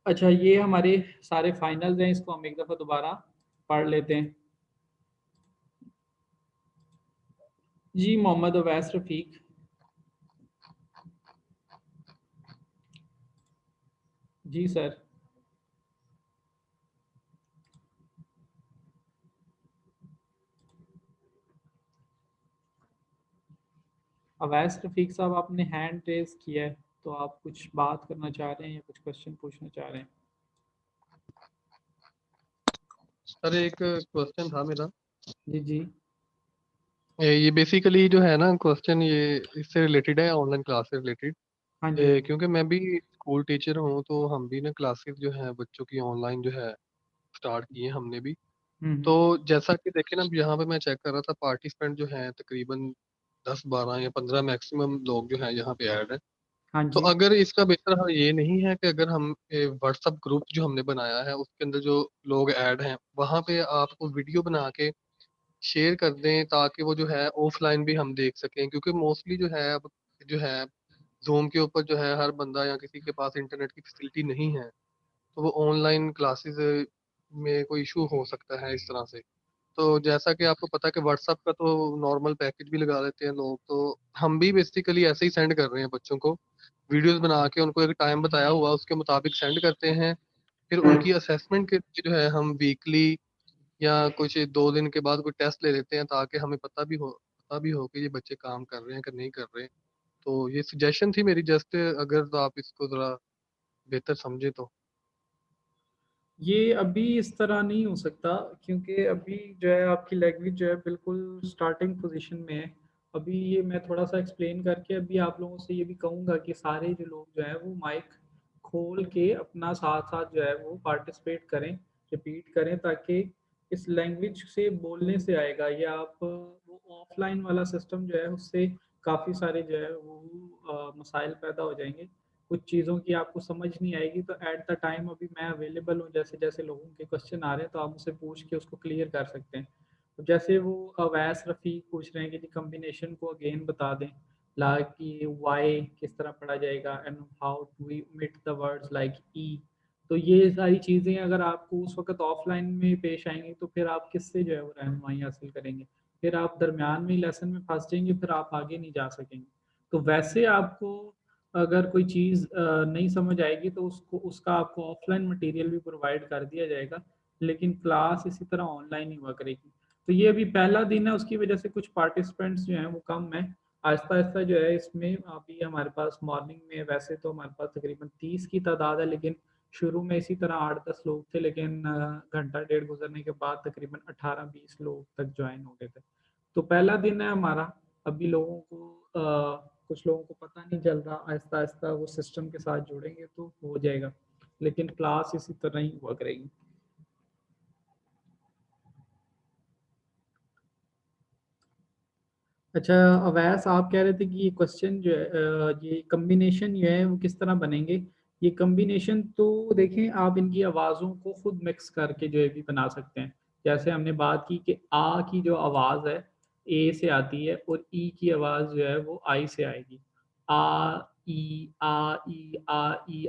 अच्छा, ये हमारे सारे फाइनल्स हैं, इसको हम एक दफ़ा दोबारा पढ़ लेते हैं। जी, मोहम्मद अवैस रफ़ीक। जी सर। अवैस रफ़ीक साहब, आपने हैंड रेज़ किया है, तो आप कुछ बात करना चाह रहे हैं या कुछ क्वेश्चन पूछना चाह रहे हैं? सर एक क्वेश्चन था मेरा। जी, जी। ये बेसिकली जो है ना क्वेश्चन, ये इससे रिलेटेड है, ऑनलाइन क्लास से रिलेटेड। हाँ जी, हाँ जी। क्योंकि मैं भी स्कूल टीचर हूँ, तो हम भी ना क्लासेस जो है बच्चों की ऑनलाइन जो है स्टार्ट की है हमने भी। हुँ, तो हुँ। जैसा कि देखिए ना, यहाँ पे मैं चेक कर रहा था, पार्टिसिपेंट जो हैं तकरीबन 10 12 या 15 मैक्सिमम लोग जो हैं यहाँ पे ऐड हैं। हाँ तो जी। अगर इसका बेहतर हल ये नहीं है कि अगर हम व्हाट्सअप ग्रुप जो हमने बनाया है उसके अंदर जो लोग ऐड हैं वहाँ पे आपको वीडियो बना के शेयर कर दें, ताकि वो जो है ऑफलाइन भी हम देख सकें, क्योंकि मोस्टली जो है अब जो है जूम के ऊपर जो है हर बंदा या किसी के पास इंटरनेट की फैसिलिटी नहीं है, तो वो ऑनलाइन क्लासेस में कोई इशू हो सकता है इस तरह से। तो जैसा कि आपको पता है कि व्हाट्सएप का तो नॉर्मल पैकेज भी लगा लेते हैं लोग, तो हम भी बेसिकली ऐसे ही सेंड कर रहे हैं बच्चों को, वीडियोस बना के उनको एक टाइम बताया हुआ उसके मुताबिक सेंड करते हैं। फिर उनकी असेसमेंट के लिए जो है हम वीकली या कुछ 2 दिन के बाद कोई टेस्ट ले लेते हैं, ताकि हमें पता भी हो कि ये बच्चे काम कर रहे हैं कि नहीं कर रहे। तो ये सजेशन थी मेरी, जस्ट अगर तो आप इसको ज़रा बेहतर समझे तो। ये अभी इस तरह नहीं हो सकता क्योंकि अभी जो है आपकी लैंग्वेज जो है बिल्कुल स्टार्टिंग पोजीशन में है। अभी ये मैं थोड़ा-सा एक्सप्लेन करके अभी आप लोगों से ये भी कहूँगा कि सारे जो लोग जो हैं वो माइक खोल के अपना साथ-साथ जो है वो पार्टिसिपेट करें, रिपीट करें, ताकि इस लैंग्वेज से बोलने से आएगा। ये आप वो ऑफ़लाइन वाला सिस्टम जो है उससे काफ़ी सारे जो है वो मसाइल पैदा हो जाएँगे। कुछ चीज़ों की आपको समझ नहीं आएगी तो एट द टाइम अभी मैं अवेलेबल हूँ, जैसे-जैसे लोगों के क्वेश्चन आ रहे हैं तो आप मुझसे पूछ के उसको क्लियर कर सकते हैं। तो जैसे वो अवैस रफ़ीक पूछ रहे हैं कि जी कॉम्बिनेशन को अगेन बता दें, लाइक कि वाई किस तरह पढ़ा जाएगा and how do we omit the words like E. तो ये सारी चीज़ें अगर आपको उस वक़्त ऑफ़लाइन में पेश आएँगी तो फिर आप किससे जो है वो रहनुमाई हासिल करेंगे? फिर आप दरमियान में ही लेसन में फँस जाएँगे, फिर आप आगे नहीं जा सकेंगे। तो वैसे आपको अगर कोई चीज़ नहीं समझ आएगी तो उसको उसका आपको ऑफ़लाइन मटेरियल भी प्रोवाइड कर दिया जाएगा, लेकिन क्लास इसी तरह ऑनलाइन ही हुआ करेगी। तो ये अभी पहला दिन है, उसकी वजह से कुछ पार्टिसिपेंट्स जो हैं वो कम हैं। आहिस्ता-आहिस्ता जो है इसमें अभी हमारे पास मॉर्निंग में वैसे तो हमारे पास तकरीबन 30 की तादाद है, लेकिन शुरू में इसी तरह 8-10 लोग थे, लेकिन घंटा डेढ़ गुज़रने के बाद तकरीबन 18-20 लोग तक जॉइन हो गए थे। तो पहला दिन है हमारा, अभी लोगों को कुछ लोगों को पता नहीं चल रहा, आहिस्ता-आहिस्ता वो सिस्टम के साथ जुड़ेंगे तो हो जाएगा, लेकिन क्लास इसी तरह ही हुआ करेगी। अच्छा, अवैस आप कह रहे थे कि ये क्वेश्चन जो है ये कॉम्बिनेशन जो है वो किस तरह बनेंगे? ये कॉम्बिनेशन तो देखें, आप इनकी आवाज़ों को खुद मिक्स करके जो है भी बना सकते हैं। जैसे हमने बात की कि आ की जो आवाज़ है, ए से आती है और ई की आवाज़ जो है वो आई से आएगी। आ ई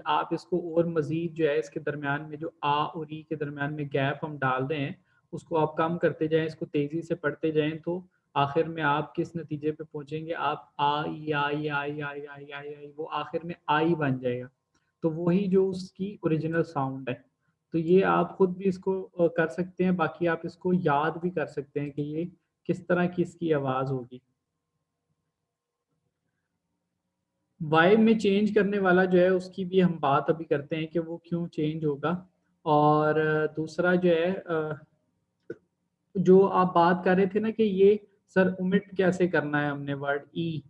आप इसको और मजीद जो है इसके दरमियान में जो आ और ई के दरमियान में गैप हम डाल रहे हैं उसको आप कम करते जाएं, इसको तेजी से पढ़ते जाएं, तो आखिर में आप किस नतीजे पे पहुंचेंगे, आप आई आई आई आई आई आई आई वो आखिर में आई बन जाएगा। तो वही जो उसकी ओरिजिनल साउंड है। तो ये आप खुद भी इसको कर सकते हैं, बाकी आप इसको याद भी कर सकते हैं कि ये किस तरह की इसकी आवाज़ होगी। वाई में चेंज करने वाला जो है उसकी भी हम बात अभी करते हैं कि वो क्यों चेंज होगा। और दूसरा जो है जो आप बात कर रहे थे ना कि ये सर ओमिट कैसे करना है, हमने वर्ड ई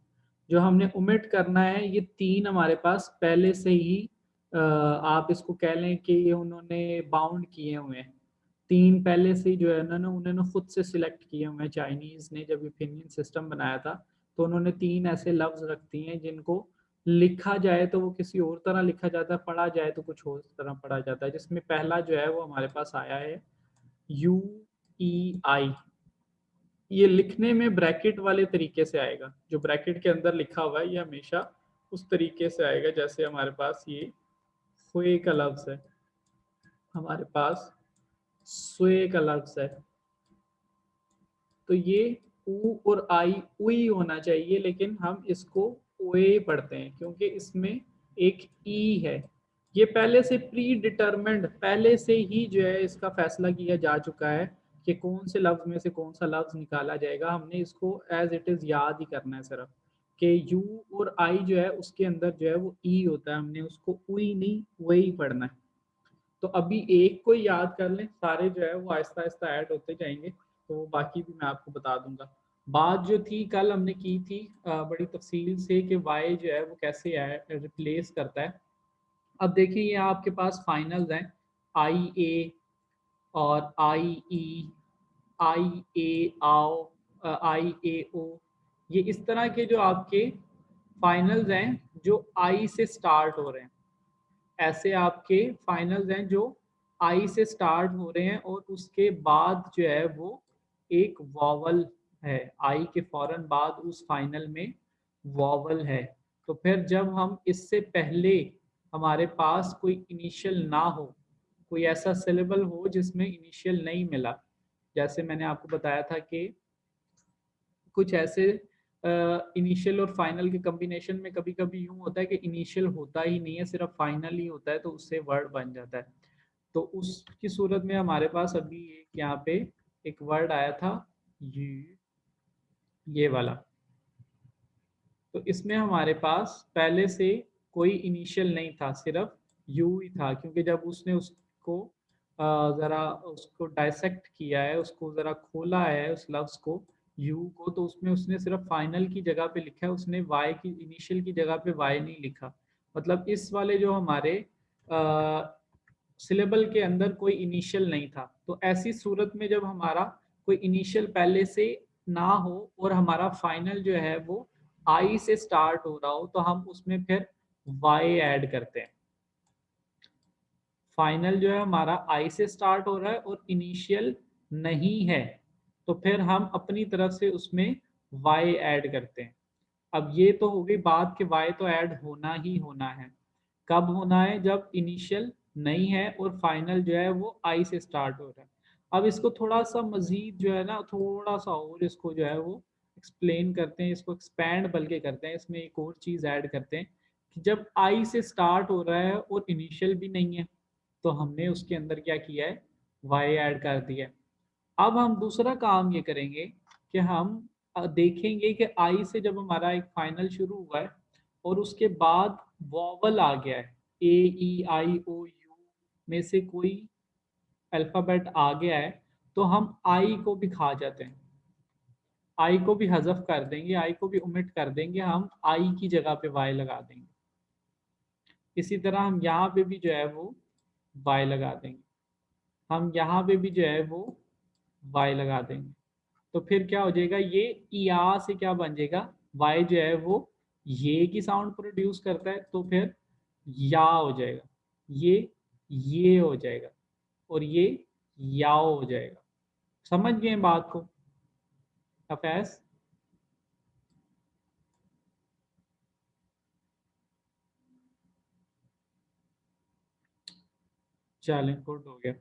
जो हमने ओमिट करना है, ये तीन हमारे पास पहले से ही आप इसको कह लें कि ये उन्होंने बाउंड किए हुए हैं। तीन पहले से ही जो है ना उन्होंने खुद से सिलेक्ट किए हुए हैं। चाइनीज ने जब यूफिनियन सिस्टम बनाया था तो उन्होंने तीन ऐसे लफ्ज रख दिए हैं जिनको लिखा जाए तो वो किसी और तरह लिखा जाता है, पढ़ा जाए तो कुछ और तरह पढ़ा जाता है। जिसमें पहला जो है वो हमारे पास आया है यू ई आई। ये लिखने में ब्रैकेट वाले तरीके से आएगा, जो ब्रैकेट के अंदर लिखा हुआ है ये हमेशा उस तरीके से आएगा जैसे हमारे पास ये हुए का लफ्ज है, हमारे पास स्वे का लफ्ज है। तो ये ऊ और आई उई होना चाहिए, लेकिन हम इसको ओए पढ़ते हैं क्योंकि इसमें एक ई है। ये पहले से प्री डिटरमिन्ड, पहले से ही जो है इसका फैसला किया जा चुका है कि कौन से लफ्ज में से कौन सा लफ्ज निकाला जाएगा। हमने इसको एज इट इज याद ही करना है सिर्फ कि यू और आई जो है उसके अंदर जो है वो ई होता है, हमने उसको उई नहीं वही पढ़ना है। तो अभी एक को याद कर लें, सारे जो है वो आहिस्ता आहिस्ता ऐड होते जाएंगे, तो बाकी भी मैं आपको बता दूंगा। बात जो थी कल हमने की थी बड़ी तफसील से कि वाई जो है वो कैसे रिप्लेस करता है। अब देखिए ये आपके पास फाइनल्स हैं आई ए और आई ई, आई ए आओ, आई ए ओ। ये इस तरह के जो आपके फाइनल्स हैं जो आई से स्टार्ट हो रहे हैं, ऐसे आपके फाइनल्स हैं जो आई से स्टार्ट हो रहे हैं और उसके बाद जो है वो एक वॉवल है, आई के फौरन बाद उस फाइनल में वॉवल है। तो फिर जब हम इससे पहले हमारे पास कोई इनिशियल ना हो, कोई ऐसा सिलेबल हो जिसमें इनिशियल नहीं मिला, जैसे मैंने आपको बताया था कि कुछ ऐसे इनिशियल और फाइनल के कॉम्बिनेशन में कभी कभी यूं होता है कि इनिशियल होता ही नहीं है, सिर्फ फाइनल ही होता है, तो उससे वर्ड बन जाता है। तो उसकी सूरत में हमारे पास अभी एक यहाँ पे एक वर्ड आया था ये वाला। तो इसमें हमारे पास पहले से कोई इनिशियल नहीं था, सिर्फ यू ही था, क्योंकि जब उसने उसको ज़रा उसको डायसेक्ट किया है, उसको ज़रा खोला है उस लफ्ज़ को यू को, तो उसमें उसने सिर्फ फाइनल की जगह पे लिखा है, उसने वाई की इनिशियल की जगह पे वाई नहीं लिखा। मतलब इस वाले जो हमारे सिलेबल के अंदर कोई इनिशियल नहीं था। तो ऐसी सूरत में जब हमारा कोई इनिशियल पहले से ना हो और हमारा फाइनल जो है वो आई से स्टार्ट हो रहा हो, तो हम उसमें फिर वाई ऐड करते हैं। फाइनल जो है हमारा आई से स्टार्ट हो रहा है और इनिशियल नहीं है, तो फिर हम अपनी तरफ से उसमें वाई ऐड करते हैं। अब ये तो हो गई बात कि वाई तो ऐड होना ही होना है। कब होना है? जब इनिशियल नहीं है और फाइनल जो है वो आई से स्टार्ट हो रहा है। अब इसको थोड़ा सा मजीद जो है ना, थोड़ा सा और इसको जो है वो एक्सप्लेन करते हैं, इसको एक्सपैंड बल्कि करते हैं, इसमें एक और चीज़ ऐड करते हैं कि जब आई से स्टार्ट हो रहा है और इनिशियल भी नहीं है, तो हमने उसके अंदर क्या किया है, वाई ऐड कर दिया है। अब हम दूसरा काम ये करेंगे कि हम देखेंगे कि आई से जब हमारा एक फाइनल शुरू हुआ है और उसके बाद वॉवल आ गया है, ए ई आई ओ यू में से कोई अल्फ़ाबेट आ गया है, तो हम आई को भी खा जाते हैं, आई को भी हज़फ कर देंगे, आई को भी ओमिट कर देंगे, हम आई की जगह पे वाई लगा देंगे। इसी तरह हम यहाँ पे भी जो है वो वाई लगा देंगे, हम यहाँ पे भी जो है वो वाई लगा देंगे। तो फिर क्या हो जाएगा, ये या से क्या बन जाएगा, वाई जो है वो ये की साउंड प्रोड्यूस करता है, तो फिर या हो जाएगा, ये हो जाएगा और ये याओ हो जाएगा। समझ गए बात को अफैस? चलें, गुड हो गया।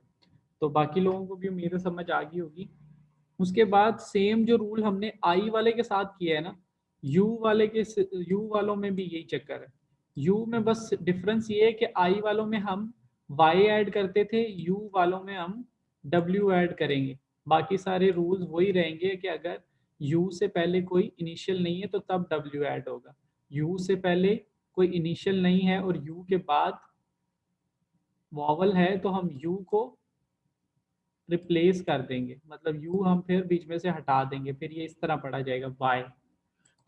तो बाकी लोगों को भी उम्मीद है समझ आ गई होगी। उसके बाद सेम जो रूल हमने आई वाले के साथ किया है ना, यू वाले के यू वालों में भी यही चक्कर है। यू में बस डिफरेंस ये है कि आई वालों में हम वाई ऐड करते थे, यू वालों में हम डब्ल्यू ऐड करेंगे। बाकी सारे रूल्स वही रहेंगे कि अगर यू से पहले कोई इनिशियल नहीं है तो तब डब्ल्यू ऐड होगा। यू से पहले कोई इनिशियल नहीं है और यू के बाद वॉवल है तो हम यू को रिप्लेस कर देंगे, मतलब यू हम फिर बीच में से हटा देंगे, फिर ये इस तरह पढ़ा जाएगा वाई।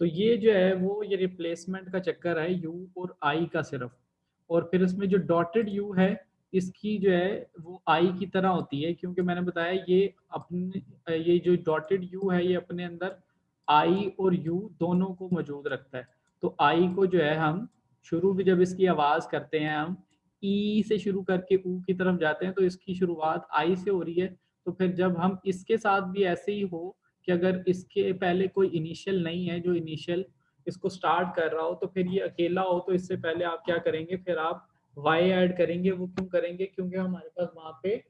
तो ये जो है वो ये रिप्लेसमेंट का चक्कर है यू और आई का सिर्फ। और फिर इसमें जो डॉटेड यू है इसकी जो है वो आई की तरह होती है, क्योंकि मैंने बताया ये अपने ये जो डॉटेड यू है ये अपने अंदर आई और यू दोनों को मौजूद रखता है। तो आई को जो है हम शुरू में जब इसकी आवाज़ करते हैं, हम ई से शुरू करके ऊ की तरफ जाते हैं तो इसकी शुरुआत आई से हो रही है। तो फिर जब हम इसके साथ भी ऐसे ही हो कि अगर इसके पहले कोई इनिशियल नहीं है जो इनिशियल इसको स्टार्ट कर रहा हो, तो फिर ये अकेला हो तो इससे पहले आप क्या करेंगे, फिर आप वाई ऐड करेंगे। वो क्यों करेंगे, क्योंकि हमारे पास वहाँ पे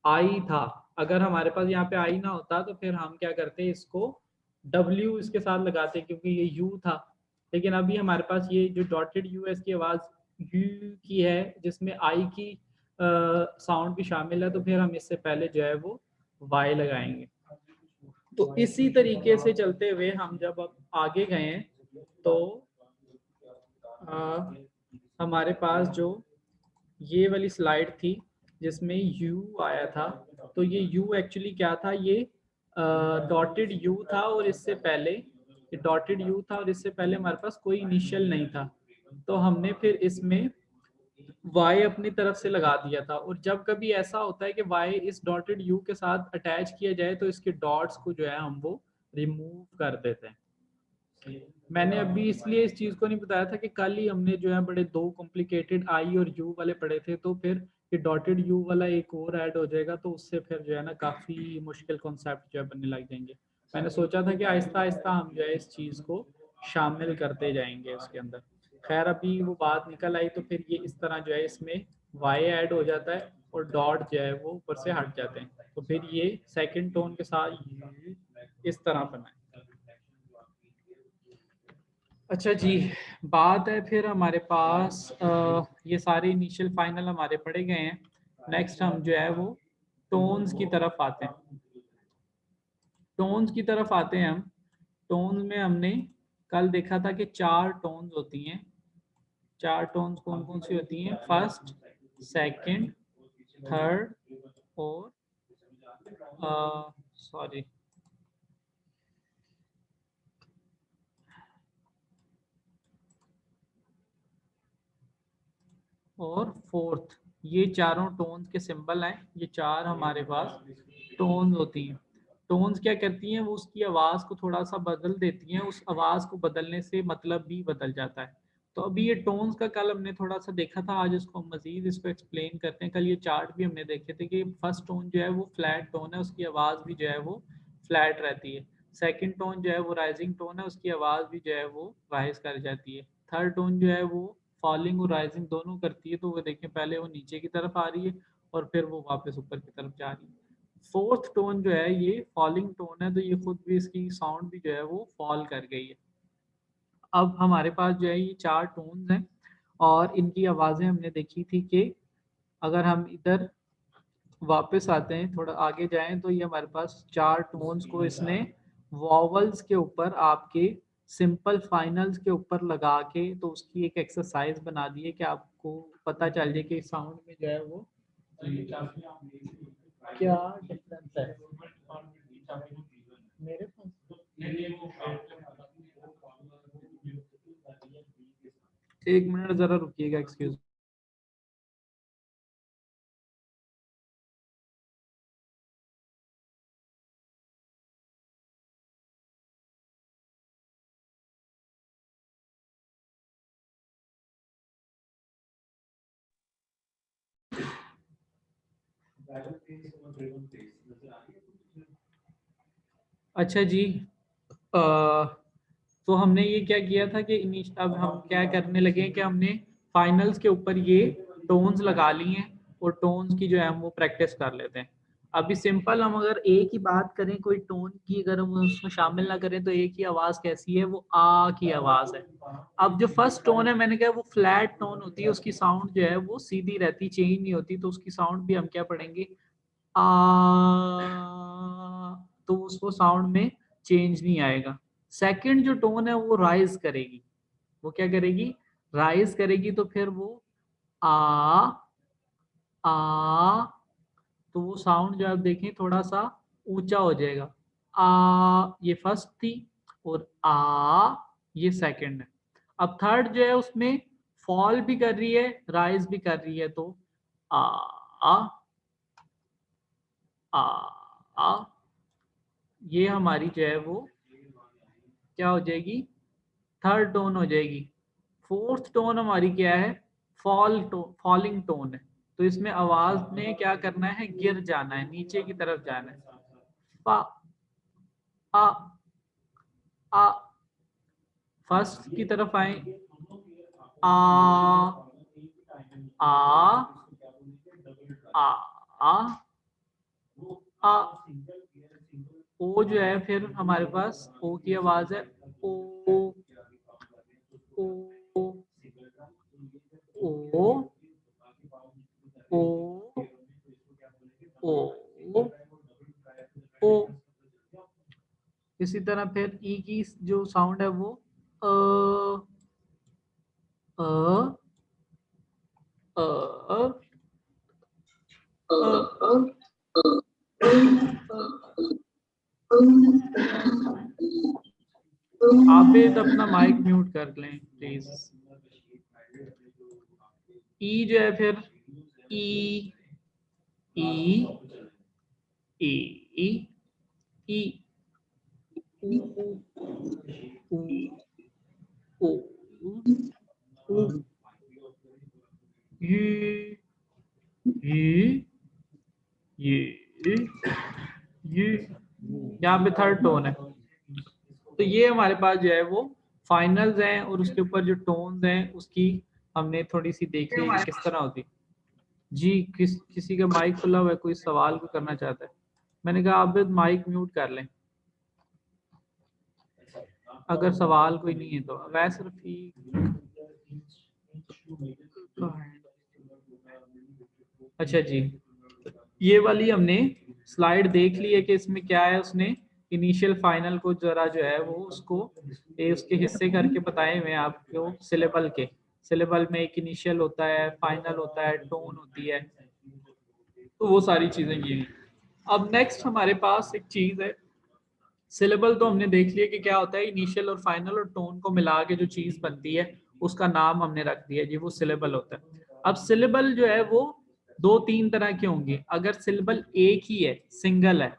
आई था। अगर हमारे पास यहाँ पे आई ना होता तो फिर हम क्या करते, इसको डब्ल्यू इसके साथ लगाते क्योंकि ये यू था। लेकिन अभी हमारे पास ये जो डॉटेड यू है इसकी आवाज़ यू की है जिसमें आई की साउंड भी शामिल है, तो फिर हम इससे पहले जो है वो वाई लगाएंगे। तो इसी तरीके से चलते हुए हम जब अब आगे गए हैं तो हमारे पास जो ये वाली स्लाइड थी जिसमें यू आया था, तो ये यू एक्चुअली क्या था, ये डॉटेड यू था और इससे पहले डॉटेड यू था और इससे पहले हमारे पास कोई इनिशियल नहीं था। तो हमने फिर इसमें y अपनी तरफ से लगा दिया था। और जब कभी ऐसा होता है कि y इस डॉटेड u के साथ अटैच किया जाए तो इसके डॉट्स को जो है हम वो रिमूव कर देते हैं। मैंने अभी इसलिए इस चीज़ को नहीं बताया था कि कल ही हमने जो है बड़े दो कॉम्प्लिकेटेड आई और यू वाले पढ़े थे, तो फिर ये डॉटेड यू वाला एक और ऐड हो जाएगा तो उससे फिर जो है ना काफ़ी मुश्किल कॉन्सेप्ट जो है बनने लग जाएंगे। मैंने सोचा था कि आहिस्ता आहिस्ता हम जो है इस चीज़ को शामिल करते जाएंगे उसके अंदर। खैर अभी वो बात निकल आई तो फिर ये इस तरह जो है इसमें वाई ऐड हो जाता है और डॉट जो है वो ऊपर से हट जाते हैं, तो फिर ये सेकंड टोन के साथ इस तरह बना है। अच्छा जी, बात है फिर हमारे पास ये सारे इनिशियल फाइनल हमारे पढ़े गए हैं। नेक्स्ट हम जो है वो टोन्स की तरफ आते हैं। टोन्स की तरफ आते हैं हम। टोन्स में हमने कल देखा था कि चार टोन्स होती हैं। चार टोन्स कौन कौन सी होती हैं, फर्स्ट, सेकंड, थर्ड और सॉरी और फोर्थ। ये चारों टोन्स के सिंबल हैं। ये चार हमारे पास टोन्स होती हैं। टोन्स क्या करती हैं, वो उसकी आवाज़ को थोड़ा सा बदल देती हैं। उस आवाज़ को बदलने से मतलब भी बदल जाता है। तो अभी ये टोन्स का कल हमने थोड़ा सा देखा था, आज इसको मज़ीद इसको एक्सप्लेन करते हैं। कल ये चार्ट भी हमने देखे थे कि फर्स्ट टोन जो है वो फ्लैट टोन है, उसकी आवाज़ भी जो है वो फ्लैट रहती है। सेकंड टोन जो है वो राइजिंग टोन है, उसकी आवाज़ भी जो है वो राइज कर जाती है। थर्ड टोन जो है वो फॉलिंग और राइजिंग दोनों करती है, तो वो देखें पहले वो नीचे की तरफ आ रही है और फिर वो वापस ऊपर की तरफ जा रही है। फोर्थ टोन जो है ये फॉलिंग टोन है, तो ये खुद भी इसकी साउंड भी जो है वो फॉल कर गई है। अब हमारे पास जो है ये चार टोन्स हैं और इनकी आवाज़ें हमने देखी थी कि अगर हम इधर वापस आते हैं, थोड़ा आगे जाएं, तो ये हमारे पास चार टोन्स को इसने वॉवल्स के ऊपर आपके सिंपल फाइनल्स के ऊपर लगा के तो उसकी एक एक्सरसाइज बना दी है कि आपको पता चल जाए कि साउंड में जो है वो क्या डिफरेंस है। मेरे पास एक मिनट जरा रुकिएगा, एक्सक्यूज। अच्छा जी, तो हमने ये क्या किया था कि अब हम क्या करने लगे कि हमने फाइनल्स के ऊपर ये टोन्स लगा लिए हैं और टोन्स की जो है हम वो प्रैक्टिस कर लेते हैं। अभी सिंपल हम अगर एक ही बात करें कोई टोन की, अगर हम उसमें शामिल ना करें तो एक ही आवाज कैसी है, वो आ की आवाज है। अब जो फर्स्ट टोन है मैंने कहा वो फ्लैट टोन होती है, उसकी साउंड जो है वो सीधी रहती, चेंज नहीं होती, तो उसकी साउंड भी हम क्या पढ़ेंगे, आ, तो उसको साउंड में चेंज नहीं आएगा। सेकंड जो टोन है वो राइज करेगी, वो क्या करेगी, राइज करेगी, तो फिर वो आ आ, तो वो साउंड जो आप देखें थोड़ा सा ऊंचा हो जाएगा। आ ये फर्स्ट थी और आ ये सेकंड है। अब थर्ड जो है उसमें फॉल भी कर रही है, राइज भी कर रही है, तो आ आ आ आ, ये हमारी जो है वो क्या हो जाएगी, थर्ड टोन हो जाएगी। फोर्थ टोन हमारी क्या है, फॉलिंग टोन है। तो इसमें आवाज ने क्या करना है, गिर जाना है, नीचे की तरफ जाना है। पा आ आ, फर्स्ट की तरफ आए, आ आ आ आ आ, ओ जो है फिर हमारे पास ओ की आवाज है, ओ ओ ओ ओ ओ ओ। इसी तरह फिर ई की जो साउंड है वो अ अ अ अ। आबिद अपना माइक म्यूट कर लें प्लीज। ई जो है फिर ई ई ई ई ई ऊ ऊ ऊ ऊ यू यू यू, यहाँ पे थर्ड टोन है। तो ये हमारे पास जो है वो फाइनल्स हैं, और उसके ऊपर जो टोन्स हैं उसकी हमने थोड़ी सी देख ली कि किस तरह होती। जी किसी का माइक खुला हुआ है, कोई सवाल को करना चाहता है। मैंने कहा आप माइक म्यूट कर लें अगर सवाल कोई नहीं है तो। वैसे रफीक, अच्छा जी, ये वाली हमने स्लाइड देख ली है कि इसमें क्या है। उसने इनिशियल फाइनल को जरा जो है वो उसको उसके हिस्से करके बताए हुए हैं आपको। सिलेबल के, सिलेबल में एक इनिशियल होता है, फाइनल होता है, टोन होती है, तो वो सारी चीजें ये हैं। अब नेक्स्ट हमारे पास एक चीज है, सिलेबल तो हमने देख लिया कि क्या होता है, इनिशियल और फाइनल और टोन को मिला के जो चीज बनती है उसका नाम हमने रख दिया जी, वो सिलेबल होता है। अब सिलेबल जो है वो दो तीन तरह के होंगे। अगर सिलेबल एक ही है, सिंगल है,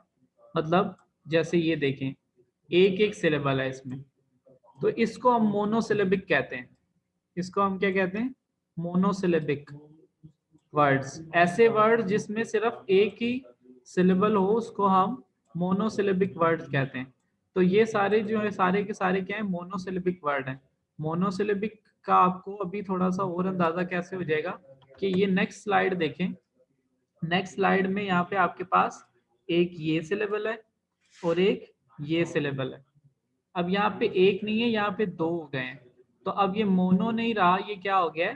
मतलब जैसे ये देखें एक एक सिलेबल है इसमें, तो इसको हम मोनोसिलेबिक कहते हैं। इसको हम क्या कहते हैं, मोनोसिलेबिक वर्ड्स। ऐसे वर्ड जिसमें सिर्फ एक ही सिलेबल हो उसको हम मोनोसिलेबिक वर्ड्स कहते हैं। तो ये सारे जो है सारे के सारे क्या है, मोनोसिलेबिक वर्ड हैं। मोनोसिलेबिक का आपको अभी थोड़ा सा और अंदाजा कैसे हो जाएगा कि ये नेक्स्ट स्लाइड देखें। नेक्स्ट स्लाइड में यहाँ पे आपके पास एक ये सिलेबल है और एक ये सिलेबल है। अब यहाँ पे एक नहीं है, यहाँ पे दो हो गए हैं। तो अब ये मोनो नहीं रहा, ये क्या हो गया,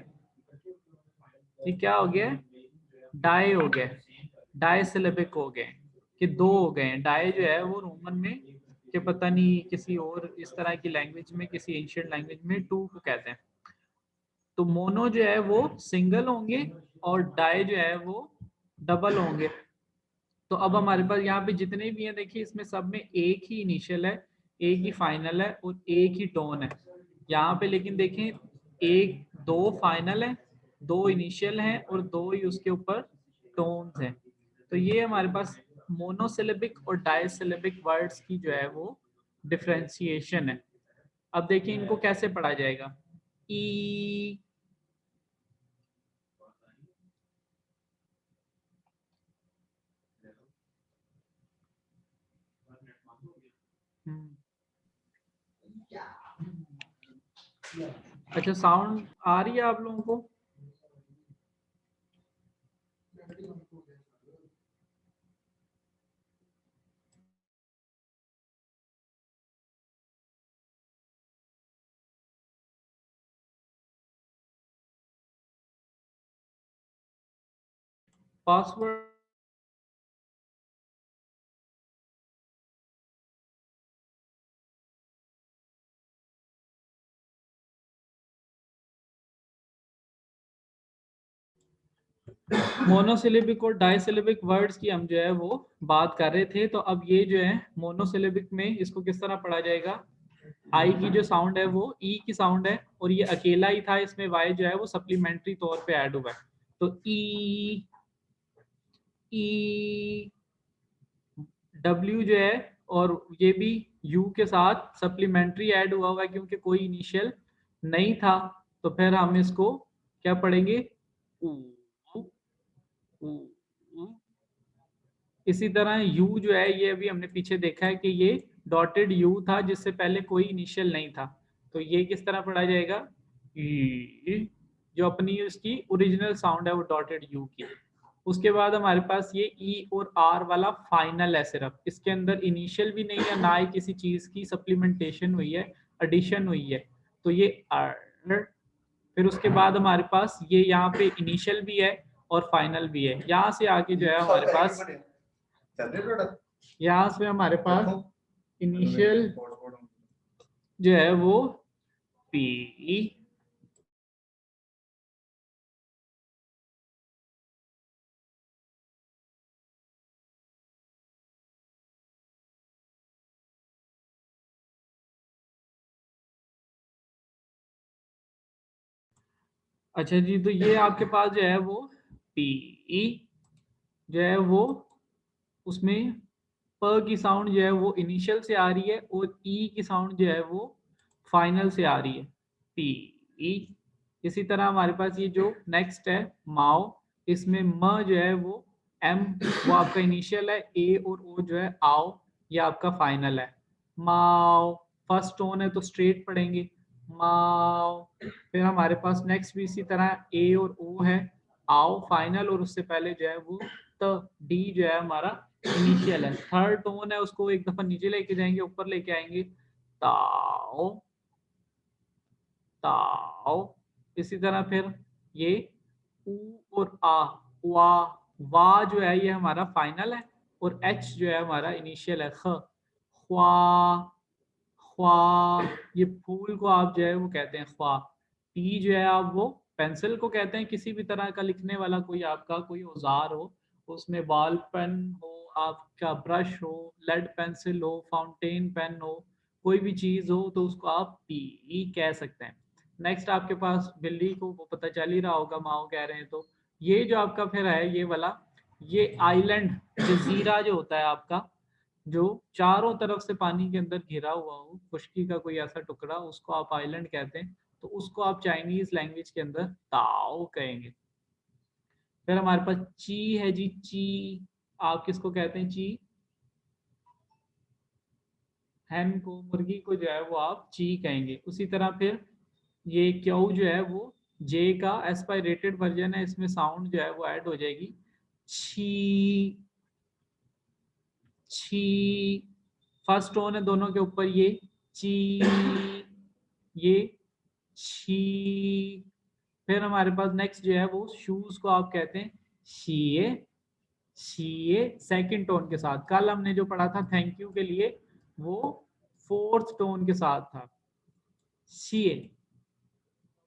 ये क्या हो गया, डाई हो गया, डाई सिलेबिक हो गए, कि दो हो गए। डाई जो है वो रोमन में, कि पता नहीं किसी और इस तरह की लैंग्वेज में, किसी एंशियंट लैंग्वेज में टू को कहते हैं। तो मोनो जो है वो सिंगल होंगे और डाई जो है वो डबल होंगे। तो अब हमारे पास यहाँ पे जितने भी हैं देखिए, इसमें सब में एक ही इनिशियल है, एक ही फाइनल है और एक ही टोन है। यहाँ पे लेकिन देखें एक दो फाइनल है, दो इनिशियल है और दो ही उसके ऊपर टोन्स हैं। तो ये हमारे पास मोनोसिलेबिक और डायसिलेबिक वर्ड्स की जो है वो डिफ्रेंसिएशन है। अब देखिए इनको कैसे पढ़ा जाएगा। ई अच्छा, साउंड आ रही है आप लोगों को? पासवर्ड मोनोसिलेबिक और डाइसिलेबिक वर्ड्स की हम जो है वो बात कर रहे थे। तो अब ये जो है मोनोसिलेबिक में इसको किस तरह पढ़ा जाएगा, आई की जो साउंड है वो ई की साउंड है, और ये अकेला ही था, इसमें वाई जो है वो सप्लीमेंट्री तौर पे ऐड हुआ है। तो ई, ई, डब्ल्यू जो है, और ये भी यू के साथ सप्लीमेंट्री ऐड हुआ हुआ है क्योंकि कोई इनिशियल नहीं था। तो फिर हम इसको क्या पढ़ेंगे, ऊ, ऊ, ऊ। इसी तरह यू जो है, ये अभी हमने पीछे देखा है कि ये डॉटेड यू था जिससे पहले कोई इनिशियल नहीं था। तो ये किस तरह पढ़ा जाएगा, ई, जो अपनी उसकी ओरिजिनल साउंड है वो डॉटेड यू की। उसके बाद हमारे पास ये ई और आर वाला फाइनल है, सिर्फ इसके अंदर इनिशियल भी नहीं है, ना ही किसी चीज की सप्लीमेंटेशन हुई है, एडिशन हुई है। तो ये आर, फिर उसके बाद हमारे पास ये यहाँ पे इनिशियल भी है और फाइनल भी है। यहाँ से आगे जो है हमारे पास, यहाँ से हमारे पास इनिशियल जो है वो पी, अच्छा जी, तो ये आपके पास जो है वो पी जो है वो, उसमें प की साउंड जो है वो इनिशियल से आ रही है और ई की साउंड जो है वो फाइनल से आ रही है, पी ई। इसी तरह हमारे पास ये जो नेक्स्ट है माओ, इसमें म जो है वो एम वो आपका इनिशियल है, ए और ओ जो है आओ, ये आपका फाइनल है। माओ फर्स्ट टोन है तो स्ट्रेट पढ़ेंगे माओ। फिर हमारे पास नेक्स्ट भी इसी तरह ए और ओ है, आओ फाइनल, और उससे पहले जो है वो त, डी जो है हमारा इनिशियल है। थर्ड टोन है उसको एक दफा नीचे लेके जाएंगे, ऊपर लेके आएंगे, ताओ, ताओ। इसी तरह फिर ये ऊ और आ, वा, वा जो है ये हमारा फाइनल है, और एच जो है हमारा इनिशियल है, ख, ख्वा, ख्वा। ये फूल को आप जो है वो कहते हैं ख्वा। पी जो है आप वो पेंसिल को कहते हैं, किसी भी तरह का लिखने वाला कोई आपका कोई औजार हो, उसमें बॉल पेन हो, आपका ब्रश हो, लेड पेंसिल हो, फाउंटेन पेन हो, कोई भी चीज हो तो उसको आप पी कह सकते हैं। नेक्स्ट आपके पास बिल्ली को वो पता चल ही रहा होगा, माओ कह रहे हैं तो ये जो आपका फिर है ये वाला, ये आइलैंड जजीरा जो होता है आपका, जो चारों तरफ से पानी के अंदर घिरा हुआ हो, खुशकी का कोई ऐसा टुकड़ा, उसको आप आइलैंड कहते हैं। तो उसको आप चाइनीज लैंग्वेज के अंदर ताओ कहेंगे। फिर हमारे पास ची है जी, ची आप किसको कहते हैं, ची, हैन को, मुर्गी को जो है वो आप ची कहेंगे। उसी तरह फिर ये क्यू जो है वो जे का एस्पायरेटेड वर्जन है, इसमें साउंड जो है वो ऐड हो जाएगी, छी, छी। फर्स्ट टोन है दोनों के ऊपर, ये ची, ये छी। फिर हमारे पास नेक्स्ट जो है वो शूज को आप कहते हैं शीए, शीए सेकंड टोन के साथ। कल हमने जो पढ़ा था थैंक यू के लिए, वो फोर्थ टोन के साथ था, शीए,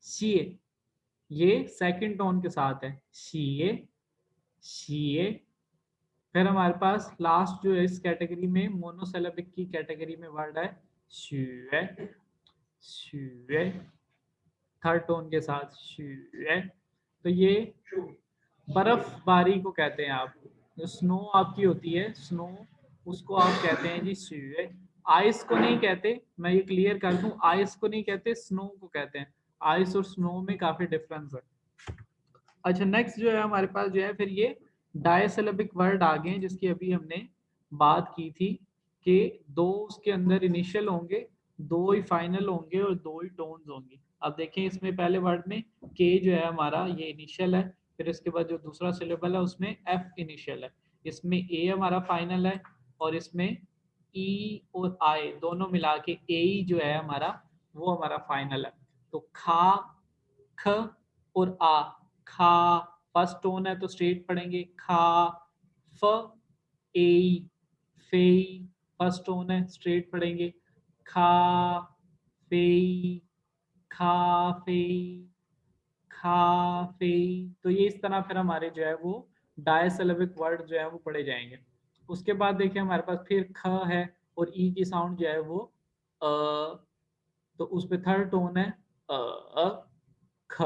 शीए। ये सेकंड टोन के साथ है, शीए, शीए। फिर हमारे पास लास्ट जो है इस कैटेगरी में, मोनोसिलेबिक की कैटेगरी में वर्ड है शुए, शुए, थर्ड टोन के साथ शुए। तो ये बर्फबारी को कहते हैं आप, जो स्नो आपकी होती है, स्नो, उसको आप कहते हैं जी शुए। आइस को नहीं कहते, मैं ये क्लियर कर दूं, आइस को नहीं कहते, स्नो को कहते हैं। आइस और स्नो में काफी डिफरेंस है। अच्छा नेक्स्ट जो है हमारे पास जो है फिर ये डायसिलेबिक वर्ड आ गए हैं, जिसकी अभी हमने बात की थी कि दो उसके अंदर इनिशियल होंगे, दो ही फाइनल होंगे और दो ही टोन्स होंगे। अब देखें इसमें पहले वर्ड में के जो है हमारा ये इनिशियल है, फिर इसके बाद जो दूसरा सिलेबल है उसमें एफ इनिशियल है, इसमें ए हमारा फाइनल है, और इसमें ई और आई दोनों मिला के ए ही जो है हमारा वो हमारा फाइनल है। तो खा, ख और आ, खा, फर्स्ट टोन है तो स्ट्रेट पढ़ेंगे, खा, फ, ए, फे, फर्स्ट टोन है स्ट्रेट पढ़ेंगे, खा, फे, खा, फे, खा, फे। तो ये इस तरह फिर हमारे जो है वो डायसिलेबिक वर्ड जो है वो पढ़े जाएंगे। उसके बाद देखिए हमारे पास फिर ख है और ई की साउंड जो है वो अ, तो उस पे थर्ड टोन है अ, ख,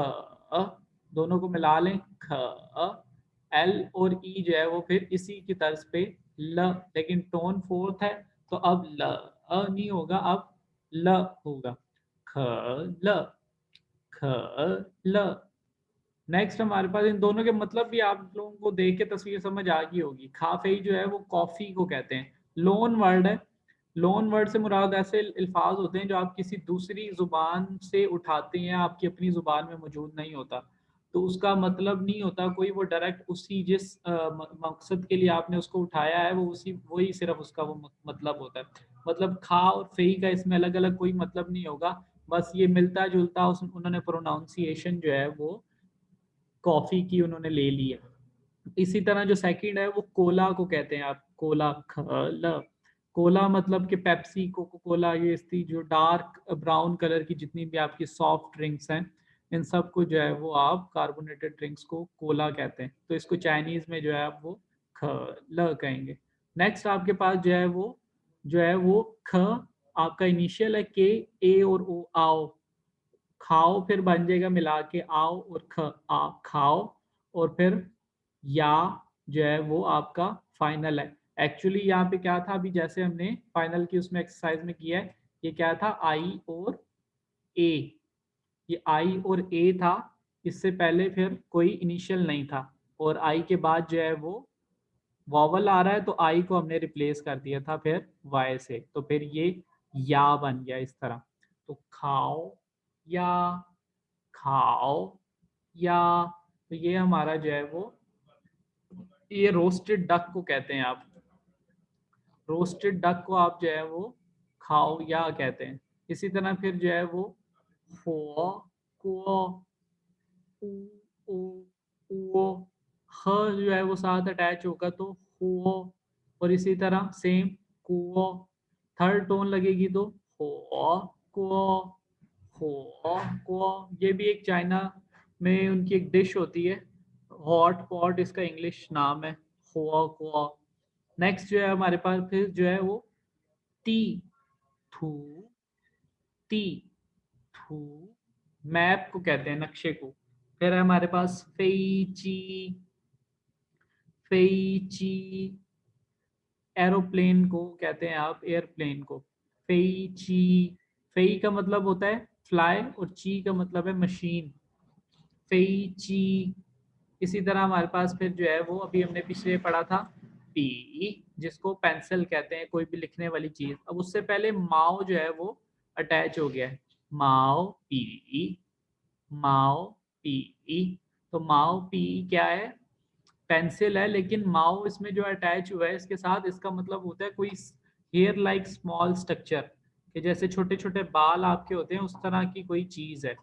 दोनों को मिला लें, ख, एल और ई जो है वो फिर इसी की तर्ज पे ल, लेकिन टोन फोर्थ है तो अब ल नहीं होगा, अब ल होगा, ख, ल, ख, ल। नेक्स्ट हमारे पास इन दोनों के मतलब भी आप लोगों को देख के तस्वीर समझ आ गई होगी। खाफई जो है वो कॉफी को कहते हैं, लोन वर्ड है। लोन वर्ड से मुराद ऐसे अल्फाज होते हैं जो आप किसी दूसरी जुबान से उठाते हैं, आपकी अपनी जुबान में मौजूद नहीं होता, तो उसका मतलब नहीं होता कोई, वो डायरेक्ट उसी जिस मकसद के लिए आपने उसको उठाया है वो उसी वही सिर्फ उसका वो मतलब होता है। मतलब खा और फई का इसमें अलग अलग कोई मतलब नहीं होगा, बस ये मिलता जुलता उन्होंने प्रोनाउंसिएशन जो है वो कॉफी की उन्होंने ले ली है। इसी तरह जो सेकंड है वो कोला को कहते हैं आप, कोला, खला, कोला मतलब कि पेप्सी, कोको कोला, ये इसकी जो डार्क ब्राउन कलर की जितनी भी आपकी सॉफ्ट ड्रिंक्स हैं, इन सब को जो है वो आप कार्बोनेटेड ड्रिंक्स को कोला कहते हैं। तो इसको चाइनीज में जो है आप वो खला कहेंगे। नेक्स्ट आपके पास जो है वो ख, आपका इनिशियल है के, ए और ओ, आओ, खाओ फिर बन जाएगा मिला के आओ और ख, आ, खाओ, और फिर या जो है वो आपका फाइनल है। एक्चुअली यहाँ पे क्या था, अभी जैसे हमने फाइनल की उसमें एक्सरसाइज में किया है, ये क्या था, आई और ए, ये आई और ए था, इससे पहले फिर कोई इनिशियल नहीं था, और आई के बाद जो है वो वॉवल आ रहा है तो आई को हमने रिप्लेस कर दिया था फिर वाई से, तो फिर ये या बन गया इस तरह। तो खाओ या, खाओ या, तो ये हमारा जो है वो, ये रोस्टेड डक को कहते हैं आप, रोस्टेड डक को आप जो है वो खाओ या कहते हैं। इसी तरह फिर जो है वो हो, को, उ, उ, उ, ह जो है वो साथ अटैच होगा तो हुओ, और इसी तरह सेम कुओ, थर्ड टोन लगेगी तो हो, कुओ, हो, कुओ। ये भी एक चाइना में उनकी एक डिश होती है, हॉट पॉट इसका इंग्लिश नाम है, हुआ कुओ। नेक्स्ट जो है हमारे पास फिर जो है वो ती, थू, ती, थू, मैप को कहते हैं, नक्शे को। फिर है हमारे पास फेची, फेची, एरोप्लेन को कहते हैं आप, एयरप्लेन को, फेची। फेई का मतलब होता है फ्लाई और ची का मतलब है मशीन, फेची। इसी तरह हमारे पास फिर जो है वो अभी हमने पिछले पढ़ा था पी, जिसको पेंसिल कहते हैं, कोई भी लिखने वाली चीज। अब उससे पहले माओ जो है वो अटैच हो गया है, माओ पी, माओ पी। तो माओ पी क्या है, पेंसिल है, लेकिन माओ इसमें जो अटैच हुआ है इसके साथ, इसका मतलब होता है कोई हेयर लाइक स्मॉल स्ट्रक्चर, कि जैसे छोटे छोटे बाल आपके होते हैं उस तरह की कोई चीज है।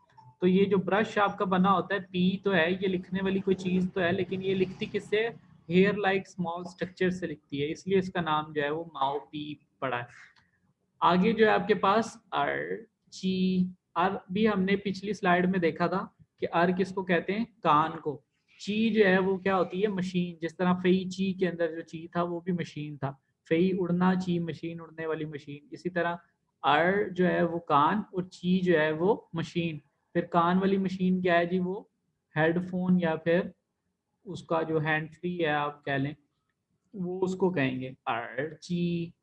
तो ये जो ब्रश आपका बना होता है, पी तो है, ये लिखने वाली कोई चीज तो है, लेकिन ये लिखती किससे, हेयर लाइक स्मॉल स्ट्रक्चर से लिखती है, इसलिए इसका नाम जो है वो माओ पी पड़ा है। आगे जो है आपके पास अर, ची। अर भी हमने पिछली स्लाइड में देखा था कि अर किसको कहते हैं, कान को। ची जो है वो क्या होती है, मशीन, जिस तरह फई ची के अंदर जो ची था वो भी मशीन था, फई उड़ना, ची मशीन, उड़ने वाली मशीन। इसी तरह अर जो है वो कान और ची जो है वो मशीन। फिर कान वाली मशीन क्या है जी, वो हेडफोन या फिर उसका जो हैंड फ्री है आप कह लें, वो उसको कहेंगे अर्ची।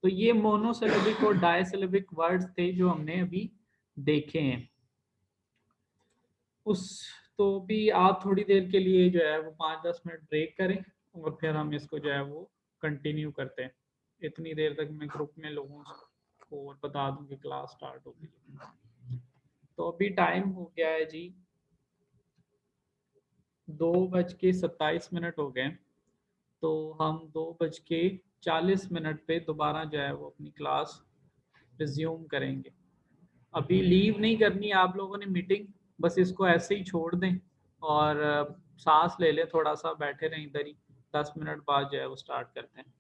तो ये मोनोसिलेबिक और डायसिलेबिक वर्ड्स थे जो हमने अभी देखे हैं। उस तो भी आप थोड़ी देर के लिए जो है वो 5-10 मिनट ब्रेक करें, और फिर हम इसको जो है वो कंटिन्यू करते हैं। इतनी देर तक मैं ग्रुप में लोगों को और बता दूं कि क्लास स्टार्ट हो गई। तो अभी टाइम हो गया है जी 2:27 हो गए। तो हम 2:40 पे दोबारा जो है वो अपनी क्लास रिज्यूम करेंगे। अभी लीव नहीं करनी आप लोगों ने मीटिंग, बस इसको ऐसे ही छोड़ दें, और सांस ले लें, थोड़ा सा बैठे रहें इधर ही, 10 मिनट बाद जो है वो स्टार्ट करते हैं।